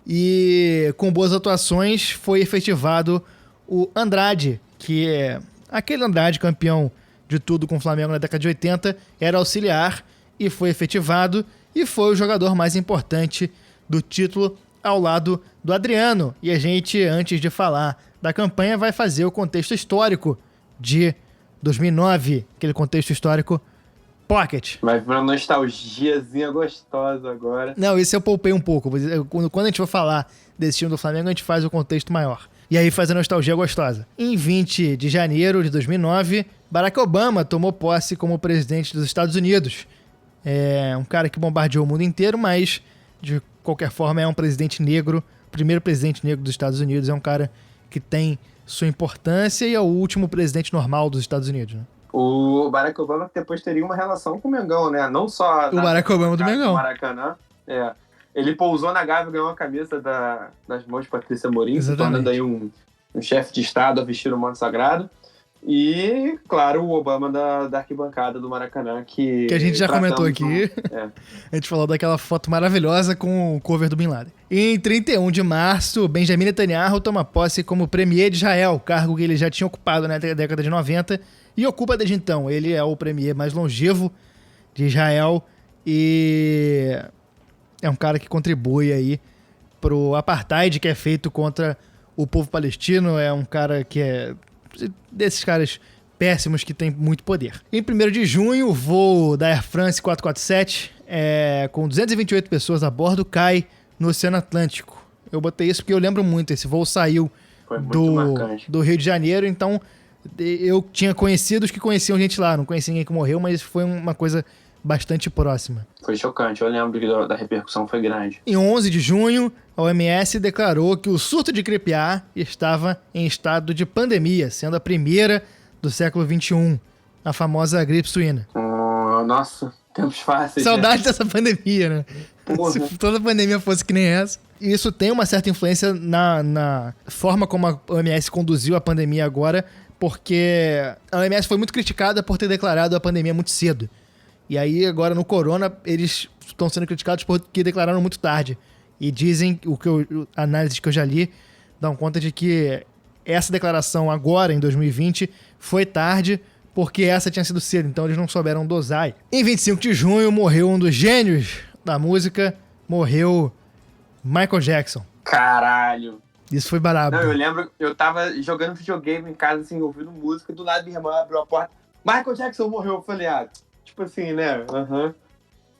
E com boas atuações foi efetivado o Andrade, que é aquele Andrade campeão de tudo com o Flamengo na década de 80, era auxiliar e foi efetivado e foi o jogador mais importante do título ao lado do Adriano. E a gente, antes de falar da campanha, vai fazer o contexto histórico de 2009, aquele contexto histórico Pocket. Vai pra uma nostalgiazinha gostosa agora. Não, esse eu poupei um pouco. Quando a gente for falar desse time do Flamengo, a gente faz o contexto maior. E aí faz a nostalgia gostosa. Em 20 de janeiro de 2009, Barack Obama tomou posse como presidente dos Estados Unidos. É um cara que bombardeou o mundo inteiro, mas de qualquer forma é um presidente negro. O primeiro presidente negro dos Estados Unidos é um cara que tem sua importância e é o último presidente normal dos Estados Unidos, né? O Barack Obama depois teria uma relação com o Mengão, né? Não só... O Barack Obama do Mengão. Maracanã. Ele pousou na Gávea e ganhou a camisa das mãos de Patrícia Morim, se Exatamente. tornando aí um chefe de Estado a vestir o manto sagrado. E, claro, o Obama da arquibancada do Maracanã, que a gente já comentou aqui. A gente falou daquela foto maravilhosa com o cover do Bin Laden. Em 31 de março, Benjamin Netanyahu toma posse como premier de Israel, cargo que ele já tinha ocupado na década de 90 e ocupa desde então. Ele é o premier mais longevo de Israel e é um cara que contribui aí pro apartheid que é feito contra o povo palestino. É um cara que é desses caras péssimos que tem muito poder. Em 1º de junho, o voo da Air France 447, com 228 pessoas a bordo, cai no Oceano Atlântico. Eu botei isso porque eu lembro muito. Esse voo saiu do Rio de Janeiro, então eu tinha conhecidos que conheciam gente lá. Não conheci ninguém que morreu, mas foi uma coisa bastante próxima. Foi chocante, eu lembro que da repercussão foi grande. Em 11 de junho, a OMS declarou que o surto de gripe A estava em estado de pandemia, sendo a primeira do século XXI, a famosa gripe suína. Nossa, Tempos fáceis, Saudade dessa pandemia, né? Porra. Se toda pandemia fosse que nem essa. E isso tem uma certa influência na forma como a OMS conduziu a pandemia agora, porque a OMS foi muito criticada por ter declarado a pandemia muito cedo. E aí, agora no Corona, eles estão sendo criticados porque declararam muito tarde. E dizem, análises que eu já li, dão conta de que essa declaração agora, em 2020, foi tarde, porque essa tinha sido cedo, então eles não souberam dosar. Em 25 de junho, morreu um dos gênios da música, morreu Michael Jackson. Caralho. Isso foi brabo. Não, eu lembro, eu tava jogando videogame em casa, assim, ouvindo música, do lado minha irmã abriu a porta, Michael Jackson morreu. Eu falei, tipo assim, né?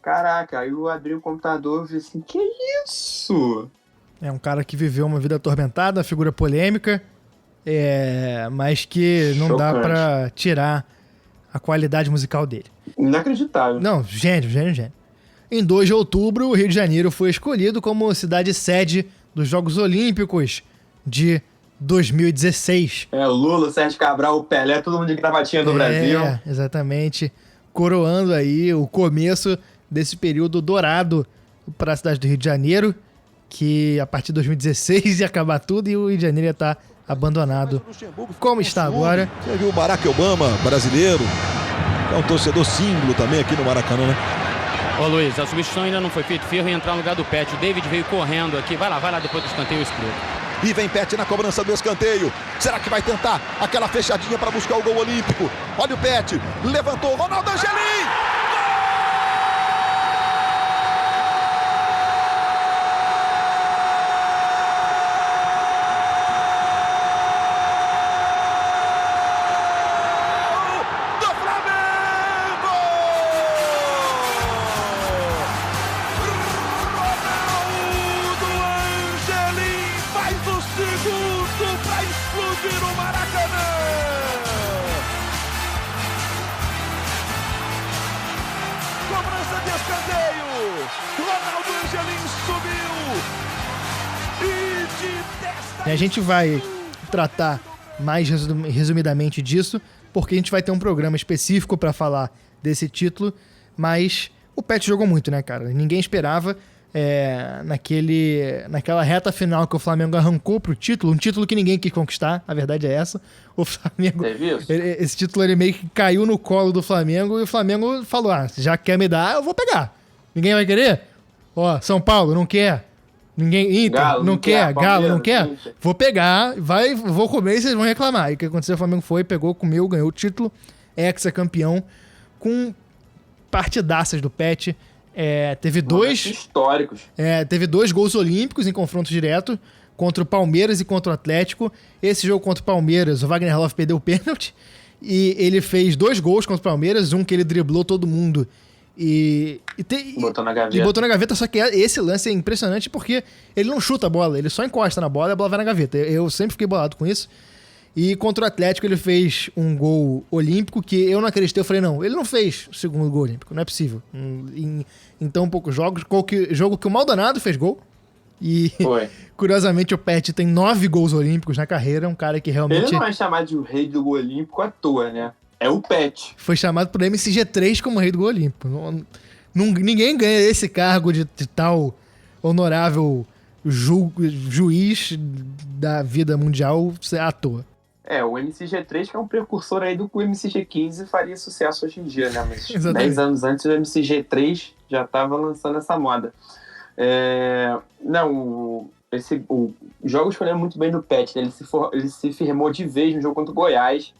Caraca, aí eu abri o computador e falei assim, que isso? É um cara que viveu uma vida atormentada, uma figura polêmica, mas que não dá pra tirar a qualidade musical dele. Inacreditável. Não, gênio. Em 2 de outubro, o Rio de Janeiro foi escolhido como cidade sede dos Jogos Olímpicos de 2016. Lula, Sérgio Cabral, o Pelé, todo mundo de gravatinha do Brasil. Exatamente. Coroando aí o começo desse período dourado para a cidade do Rio de Janeiro, que a partir de 2016 ia acabar tudo e o Rio de Janeiro ia estar abandonado como está agora. Você viu o Barack Obama, brasileiro, que é um torcedor símbolo também aqui no Maracanã, né? Ô Luiz, a substituição ainda não foi feita, Ferro ia entrar no lugar do Pet, o David veio correndo aqui, vai lá depois do escanteio escuro. E vem Pet na cobrança do escanteio. Será que vai tentar aquela fechadinha para buscar o gol olímpico? Olha o Pet, levantou, Ronaldo Angelim! A gente vai tratar mais resumidamente disso, porque a gente vai ter um programa específico para falar desse título, mas o Pet jogou muito, né, cara? Ninguém esperava naquela reta final que o Flamengo arrancou pro título, um título que ninguém quis conquistar, a verdade é essa. O Flamengo, esse título ele meio que caiu no colo do Flamengo e o Flamengo falou, já quer me dar, eu vou pegar. Ninguém vai querer? São Paulo não quer. Ninguém, Inter, Galo não quer, Galo não quer, Inter. Vou pegar, vou comer e vocês vão reclamar. E o que aconteceu? O Flamengo pegou, comeu, ganhou o título, ex-campeão, com partidaças do Pet. Teve históricos. Teve 2 gols olímpicos em confronto direto, contra o Palmeiras e contra o Atlético. Esse jogo contra o Palmeiras, o Wagner Love perdeu o pênalti, e ele fez 2 gols contra o Palmeiras, um que ele driblou todo mundo e botou na gaveta. Só que esse lance é impressionante porque ele não chuta a bola, ele só encosta na bola e a bola vai na gaveta. Eu sempre fiquei bolado com isso. E contra o Atlético ele fez um gol olímpico que eu não acreditei. Eu falei, não, ele não fez o segundo gol olímpico, não é possível. Em tão poucos jogos, jogo que o Maldonado fez gol. E curiosamente o Pet tem 9 gols olímpicos na carreira, um cara que realmente... Ele não é chamado de o rei do gol olímpico à toa, né? É o Pet. Foi chamado por MSG3 como rei do gol olímpico. Ninguém ganha esse cargo de tal honorável juiz da vida mundial à toa. O MCG3 que é um precursor aí do que o MCG15 faria sucesso hoje em dia, né? Mas Exatamente. 10 anos antes o MCG3 já estava lançando essa moda. O jogo escolheu muito bem do Pet, né? Ele se firmou de vez no jogo contra o Goiás.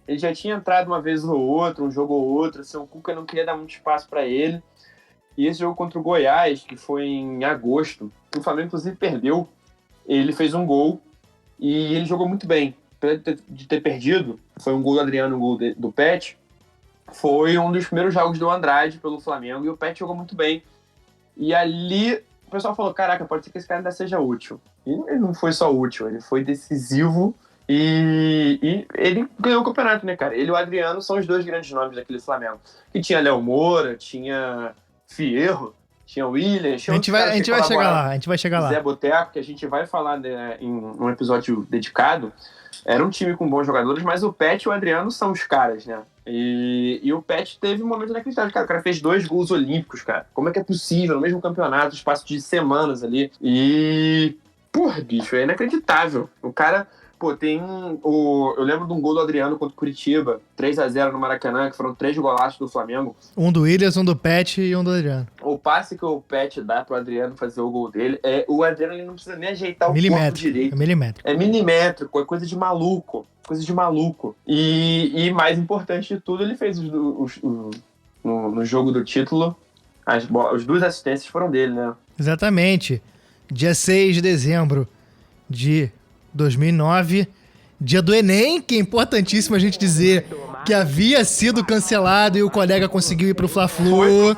Ele já tinha entrado uma vez ou outra, um jogo ou outro, assim, o Cuca não queria dar muito espaço para ele. E esse jogo contra o Goiás, que foi em agosto, que o Flamengo inclusive perdeu, ele fez um gol e ele jogou muito bem. Apesar de ter perdido, foi um gol do Adriano, um gol do Pet, foi um dos primeiros jogos do Andrade pelo Flamengo e o Pet jogou muito bem. E ali o pessoal falou, caraca, pode ser que esse cara ainda seja útil. E ele não foi só útil, ele foi decisivo. E ele ganhou o campeonato, né, cara? Ele e o Adriano são os 2 grandes nomes daquele Flamengo. Que tinha Léo Moura, tinha Fierro, tinha o Williams, tinha A gente vai chegar lá. Zé Boteco, que a gente vai falar, né, em um episódio dedicado. Era um time com bons jogadores, mas o Pet e o Adriano são os caras, né? E o Pet teve um momento inacreditável, cara. O cara fez 2 gols olímpicos, cara. Como é que é possível? No mesmo campeonato, espaço de semanas ali. E... porra, bicho, é inacreditável. O cara... Pô, eu lembro de um gol do Adriano contra o Curitiba, 3-0 no Maracanã, que foram 3 golaços do Flamengo. Um do Williams, um do Pet e um do Adriano. O passe que o Pet dá pro Adriano fazer o gol dele, o Adriano ele não precisa nem ajeitar o corpo direito. É milimétrico, é coisa de maluco. E mais importante de tudo, ele fez no jogo do título, as 2 assistências foram dele, né? Exatamente. Dia 6 de dezembro de 2009, dia do Enem, que é importantíssimo a gente dizer que havia sido cancelado e o colega conseguiu ir pro Fla-Flu.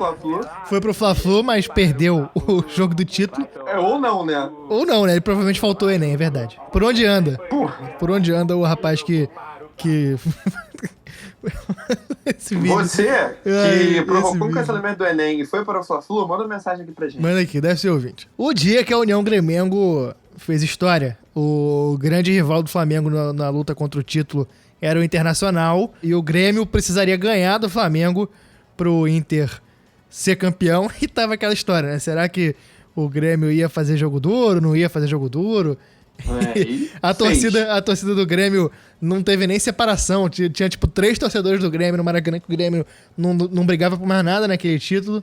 Foi pro Fla-Flu, mas perdeu o jogo do título. Ou não, né? Ele provavelmente faltou o Enem, é verdade. Por onde anda? Por onde anda o rapaz que... Esse vídeo. Você que provocou o cancelamento do Enem e foi para o Fla-Flu, manda uma mensagem aqui pra gente. Manda aqui, deve ser ouvinte. O dia que a União Grêmio fez história, o grande rival do Flamengo na luta contra o título era o Internacional, e o Grêmio precisaria ganhar do Flamengo pro Inter ser campeão, e tava aquela história, né? Será que o Grêmio ia fazer jogo duro, não ia fazer jogo duro? A torcida do Grêmio não teve nem separação. Tinha tipo 3 torcedores do Grêmio no Maracanã, que o Grêmio não brigava por mais nada naquele título.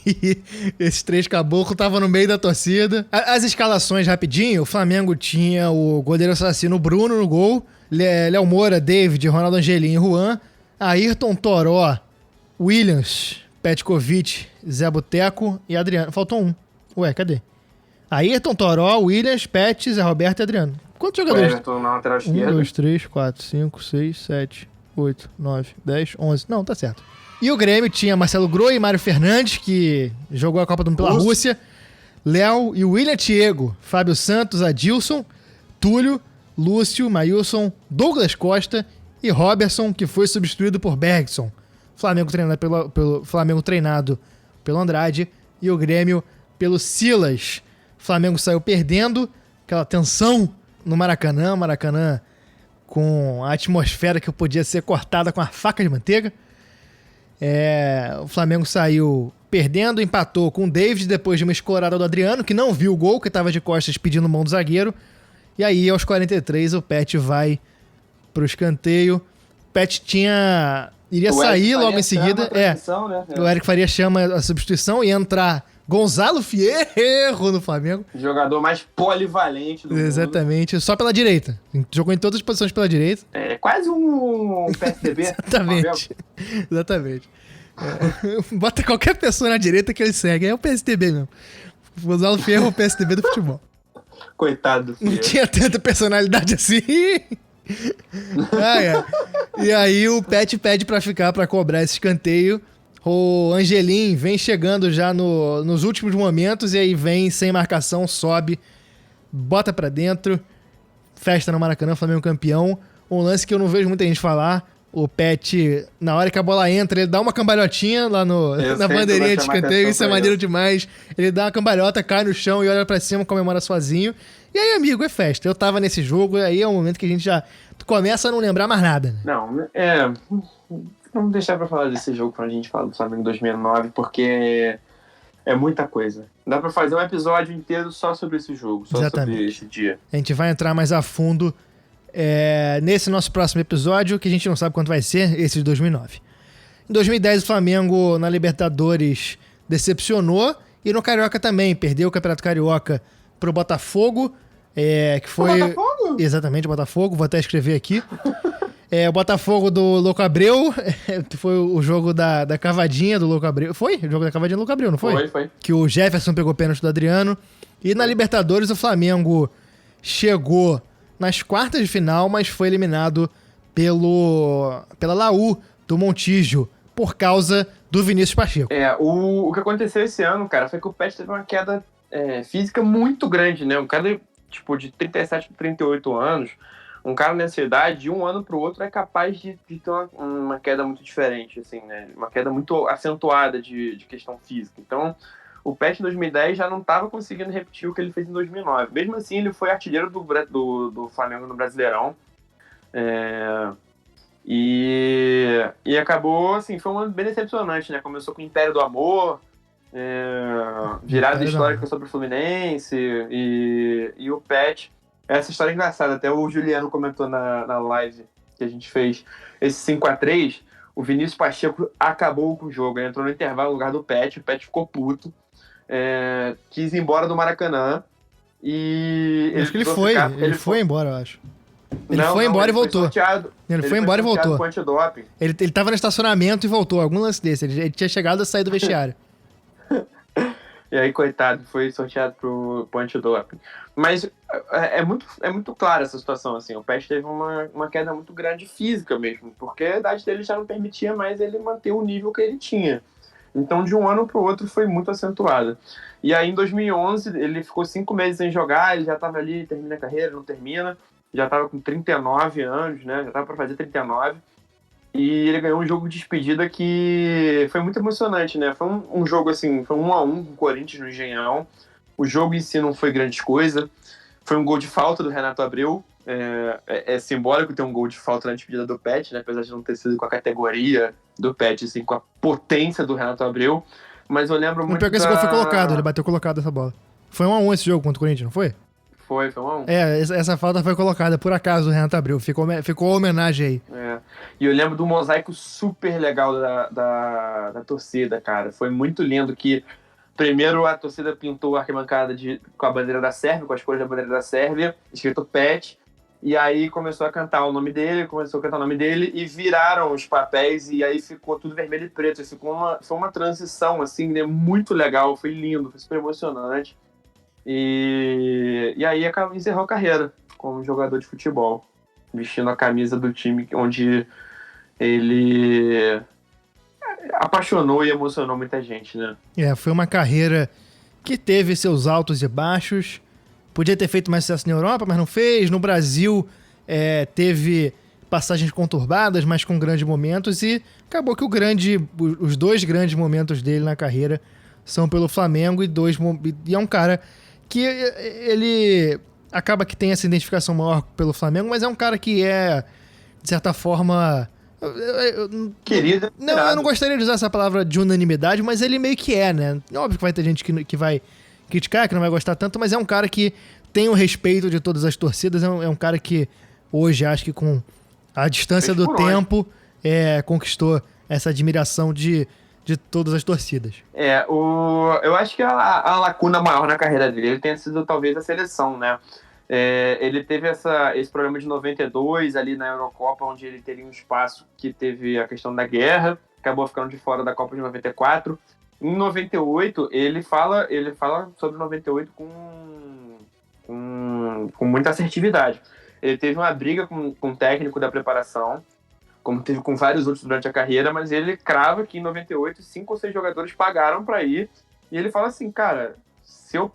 E esses 3 caboclos estavam no meio da torcida. As escalações rapidinho: o Flamengo tinha o goleiro assassino Bruno no gol, Léo Moura, David, Ronaldo Angelim e Juan, Ayrton, Toró, Williams, Petkovic, Zé Boteco e Adriano. Faltou um. Ué, cadê? Ayrton, Toró, Williams, Pet, Zé Roberto e Adriano. Quantos jogadores? Everton na lateral esquerda. 1, 2, 3, 4, 5, 6, 7, 8, 9, 10, 11. Não, tá certo. E o Grêmio tinha Marcelo Groi e Mário Fernandes, que jogou a Copa do Mundo pela Rússia, Léo e William Thiago, Fábio Santos, Adilson, Túlio, Lúcio, Maílson, Douglas Costa e Robertson, que foi substituído por Bergson. Flamengo treinado pelo Andrade e o Grêmio pelo Silas. Flamengo saiu perdendo, aquela tensão no Maracanã com a atmosfera que podia ser cortada com a faca de manteiga. O Flamengo saiu perdendo, empatou com o David depois de uma escorada do Adriano, que não viu o gol, que estava de costas pedindo mão do zagueiro. E aí, aos 43, o Pet vai pro escanteio. O Pet iria sair logo em seguida. Né? O Eric Faria chama a substituição e entrar Gonzalo Fierro no Flamengo. Jogador mais polivalente do mundo. Exatamente, só pela direita. Jogou em todas as posições pela direita. É quase um PSDB. Exatamente. Bota qualquer pessoa na direita que ele segue. É o PSDB mesmo. Gonzalo Fierro é o PSDB do futebol. Coitado do Fierro. Não tinha tanta personalidade assim. E aí o Pet pede pra ficar, pra cobrar esse escanteio. O Angelim vem chegando já nos últimos momentos e aí vem sem marcação, sobe, bota pra dentro, festa no Maracanã, Flamengo campeão. Um lance que eu não vejo muita gente falar: o Pet, na hora que a bola entra, ele dá uma cambalhotinha lá na bandeirinha de escanteio, isso é maneiro demais. Ele dá uma cambalhota, cai no chão e olha pra cima, comemora sozinho. E aí, amigo, é festa. Eu tava nesse jogo, aí é um momento que a gente já começa a não lembrar mais nada. Não, vamos deixar pra falar desse jogo quando a gente fala do Flamengo 2009, porque é muita coisa. Dá pra fazer um episódio inteiro só sobre esse jogo, só sobre esse dia. A gente vai entrar mais a fundo nesse nosso próximo episódio, que a gente não sabe quando vai ser, esse de 2009. Em 2010, o Flamengo na Libertadores decepcionou, e no Carioca também, perdeu o Campeonato Carioca pro Botafogo, que foi... O Botafogo? Exatamente, o Botafogo, vou até escrever aqui. O Botafogo do Louco Abreu, foi o jogo da cavadinha do Louco Abreu. Foi? O jogo da cavadinha do Louco Abreu, não foi? Foi. Que o Jefferson pegou pênalti do Adriano. E na Libertadores o Flamengo chegou nas quartas de final, mas foi eliminado pela Laú do Montijo, por causa do Vinícius Pacheco. O que aconteceu esse ano, cara, foi que o Pet teve uma queda física muito grande, né? Um cara, tipo, de 37 para 38 anos... Um cara nessa idade, de um ano para o outro, é capaz de ter uma queda muito diferente, assim, né? Uma queda muito acentuada de questão física. Então, o Pet em 2010 já não estava conseguindo repetir o que ele fez em 2009. Mesmo assim, ele foi artilheiro do Flamengo no Brasileirão. E acabou, assim, foi um ano bem decepcionante, né? Começou com o Império do Amor, virada histórica sobre o Fluminense e o Pet. Essa história é engraçada, até o Juliano comentou na live que a gente fez. Esse 5-3, o Vinícius Pacheco acabou com o jogo, ele entrou no intervalo no lugar do Pet, o Pet ficou puto, quis ir embora do Maracanã e... Acho que ele foi embora, eu acho. Ele foi embora e voltou. Ele foi embora e voltou. Ele tava no estacionamento e voltou, algum lance desse. Ele tinha chegado a sair do vestiário. E aí, coitado, foi sorteado pro antidoping. Mas é muito clara essa situação, assim. O Pet teve uma queda muito grande física mesmo, porque a idade dele já não permitia mais ele manter o nível que ele tinha. Então, de um ano pro outro, foi muito acentuada. E aí, em 2011, ele ficou 5 meses sem jogar, ele já tava ali, termina a carreira, não termina. Já estava com 39 anos, né? Já estava para fazer 39. E ele ganhou um jogo de despedida que foi muito emocionante, né? Foi um jogo, assim, foi 1-1 com o Corinthians no Engenhão. O jogo em si não foi grande coisa. Foi um gol de falta do Renato Abreu. É simbólico ter um gol de falta na despedida do Pet, né? Apesar de não ter sido com a categoria do Pet, assim, com a potência do Renato Abreu. Mas eu lembro muito esse gol foi colocado, ele bateu colocado essa bola. Foi 1-1 esse jogo contra o Corinthians, não foi? Foi 1-1. Essa falta foi colocada por acaso do Renato Abreu. Ficou homenagem aí. E eu lembro do mosaico super legal da torcida, cara. Foi muito lindo que primeiro a torcida pintou a arquibancada com a bandeira da Sérvia, com as cores da bandeira da Sérvia, escrito Pet. E aí começou a cantar o nome dele, e viraram os papéis e aí ficou tudo vermelho e preto. Foi uma transição, assim, né, muito legal, foi lindo, foi super emocionante. E aí encerrou a carreira como jogador de futebol, vestindo a camisa do time onde ele apaixonou e emocionou muita gente, né? Foi uma carreira que teve seus altos e baixos. Podia ter feito mais sucesso na Europa, mas não fez. No Brasil, teve passagens conturbadas, mas com grandes momentos. E acabou que os 2 grandes momentos dele na carreira são pelo Flamengo e é um cara que ele acaba que tem essa identificação maior pelo Flamengo, mas é um cara que de certa forma... Querido. Eu não gostaria de usar essa palavra de unanimidade, mas ele meio que né? Óbvio que vai ter gente que vai criticar, que não vai gostar tanto, mas é um cara que tem o respeito de todas as torcidas, é um cara que hoje, acho que com a distância do tempo, conquistou essa admiração de todas as torcidas. Eu acho que a lacuna maior na carreira dele tenha sido talvez a seleção, né? Ele teve esse problema de 92 ali na Eurocopa, onde ele teria um espaço que teve a questão da guerra, acabou ficando de fora da Copa de 94. Em 98, ele fala sobre 98 com muita assertividade. Ele teve uma briga com o técnico da preparação, como teve com vários outros durante a carreira, mas ele crava que em 98, 5 ou 6 jogadores pagaram para ir, e ele fala assim, cara, se eu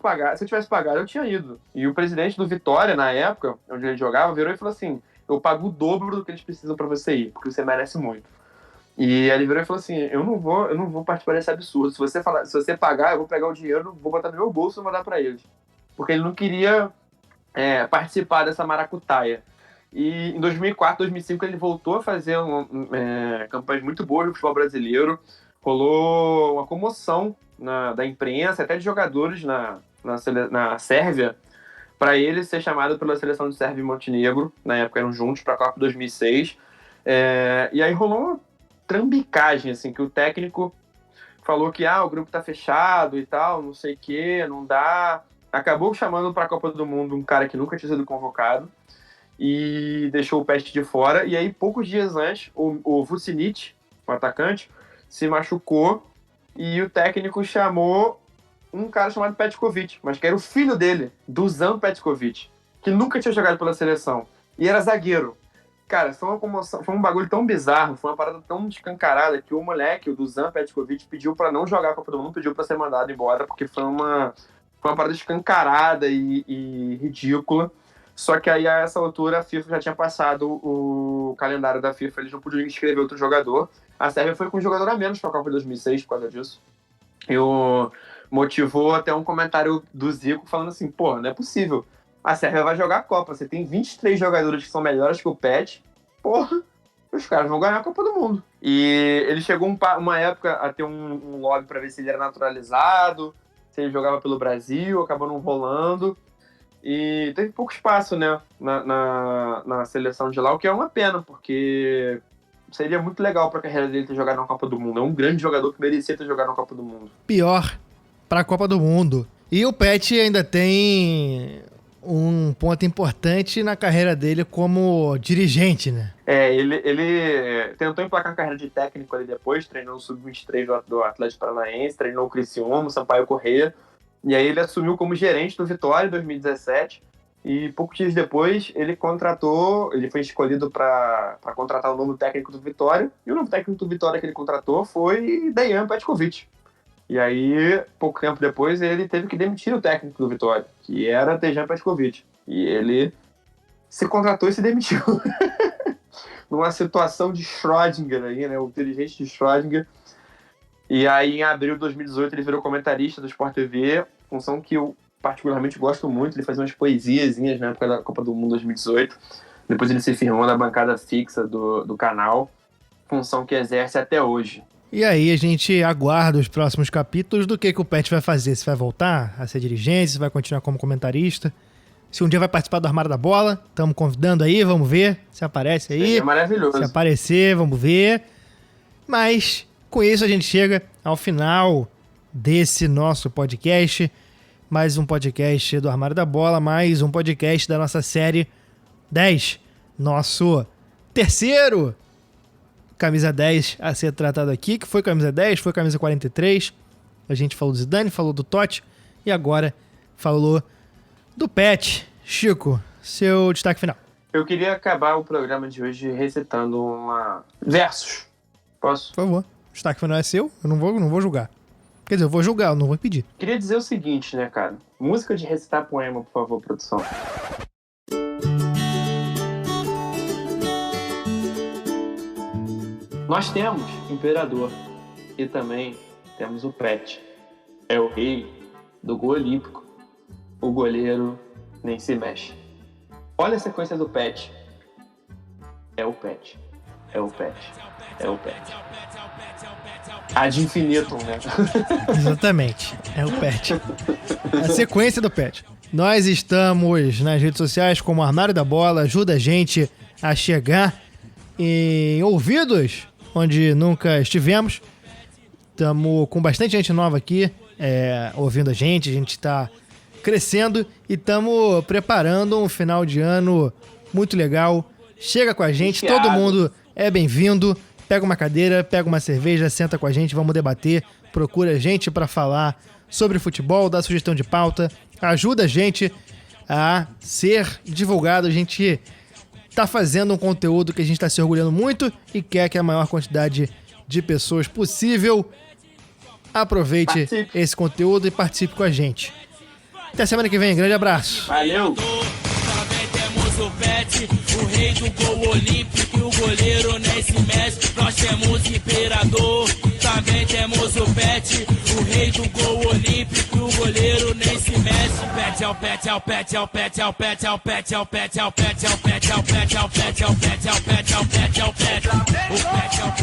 tivesse pagado, eu tinha ido. E o presidente do Vitória, na época, onde ele jogava, virou e falou assim, eu pago o dobro do que eles precisam para você ir, porque você merece muito. E ele virou e falou assim, eu não vou participar desse absurdo, se você pagar, eu vou pegar o dinheiro, vou botar no meu bolso e vou dar para eles. Porque ele não queria participar dessa maracutaia. E em 2004, 2005, ele voltou a fazer campanhas muito boas no futebol brasileiro. Rolou uma comoção da imprensa, até de jogadores na Sérvia, para ele ser chamado pela seleção de Sérvia e Montenegro. Na época eram juntos para a Copa 2006. E aí rolou uma trambicagem, assim, que o técnico falou que o grupo tá fechado e tal, não sei o que, não dá. Acabou chamando para a Copa do Mundo um cara que nunca tinha sido convocado e deixou o Pet de fora. E aí, poucos dias antes, o Vucinic, o atacante, se machucou e o técnico chamou um cara chamado Petkovic, mas que era o filho dele, Dusan Petkovic, que nunca tinha jogado pela seleção e era zagueiro. Cara, foi uma comoção, foi um bagulho tão bizarro, foi uma parada tão escancarada que o moleque, o Dusan Petkovic, pediu para não jogar a Copa do Mundo, pediu para ser mandado embora, porque foi uma parada escancarada e ridícula. Só que aí, a essa altura, a FIFA já tinha passado o calendário da FIFA, eles não podiam inscrever outro jogador. A Sérvia foi com um jogador a menos para a Copa de 2006 por causa disso. E o motivou até um comentário do Zico falando assim, pô, não é possível. A Sérvia vai jogar a Copa, você tem 23 jogadores que são melhores que o Pet, porra, os caras vão ganhar a Copa do Mundo. E ele chegou uma época a ter um lobby pra ver se ele era naturalizado, se ele jogava pelo Brasil, acabou não rolando. E teve pouco espaço, né, na seleção de lá, o que é uma pena, porque seria muito legal pra carreira dele ter jogado na Copa do Mundo. É um grande jogador que merecia ter jogado na Copa do Mundo. Pior pra Copa do Mundo. E o Pet ainda tem um ponto importante na carreira dele como dirigente, né? Ele tentou emplacar a carreira de técnico ali depois, treinou o Sub-23 do Atlético Paranaense, treinou o Criciúma, o Sampaio Corrêa, e aí ele assumiu como gerente do Vitória em 2017, e poucos dias depois ele foi escolhido para contratar o novo técnico do Vitória, e o novo técnico do Vitória que ele contratou foi Dejan Petkovic. E aí, pouco tempo depois, ele teve que demitir o técnico do Vitória, que era Dejan Petkovic. E ele se contratou e se demitiu. Numa situação de Schrödinger aí, né? O inteligente de Schrödinger. E aí, em abril de 2018, ele virou comentarista do Sport TV, função que eu particularmente gosto muito. Ele fazia umas poesiazinhas na época da Copa do Mundo 2018. Depois ele se firmou na bancada fixa do canal, função que exerce até hoje. E aí a gente aguarda os próximos capítulos do que o Pet vai fazer. Se vai voltar a ser dirigente, se vai continuar como comentarista. Se um dia vai participar do Armário da Bola, estamos convidando aí, vamos ver se aparece aí. É maravilhoso. Se aparecer, vamos ver. Mas com isso a gente chega ao final desse nosso podcast. Mais um podcast do Armário da Bola, mais um podcast da nossa série 10. Nosso terceiro camisa 10 a ser tratado aqui, que foi camisa 10, foi camisa 43. A gente falou do Zidane, falou do Totti e agora falou do Pet. Chico, seu destaque final. Eu queria acabar o programa de hoje recitando versos. Posso? Por favor. O destaque final é seu, eu não vou julgar. Quer dizer, eu vou julgar, eu não vou pedir. Queria dizer o seguinte, né, cara? Música de recitar poema, por favor, produção. Nós temos Imperador e também temos o Pet. É o rei do gol olímpico. O goleiro nem se mexe. Olha a sequência do Pet. É o Pet. É o Pet. É o Pet. Ad infinitum, né? Exatamente. É o Pet. A sequência do Pet. Nós estamos nas redes sociais como Armário da Bola. Ajuda a gente a chegar em ouvidos onde nunca estivemos. Estamos com bastante gente nova aqui ouvindo a gente está crescendo e estamos preparando um final de ano muito legal. Chega com a gente, todo mundo é bem-vindo. Pega uma cadeira, pega uma cerveja, senta com a gente, vamos debater. Procura a gente para falar sobre futebol, dá sugestão de pauta, ajuda a gente a ser divulgado. A gente tá fazendo um conteúdo que a gente tá se orgulhando muito e quer que a maior quantidade de pessoas possível aproveite esse conteúdo e participe com a gente. Até semana que vem, grande abraço. Valeu! O Pet, o rei do gol olímpico, o goleiro nem se mexe. Nós temos Imperador, também temos o Pet, o rei do gol olímpico, o goleiro nem se mexe. Pet é o Pet, é o Pet, é o Pet, é o Pet, é o Pet, é o Pet, é o Pet, é o Pet, é o Pet, é o Pet, é o Pet, é o Pet, é o Pet, é o Pet, é o Pet, é o Pet, é o Pet.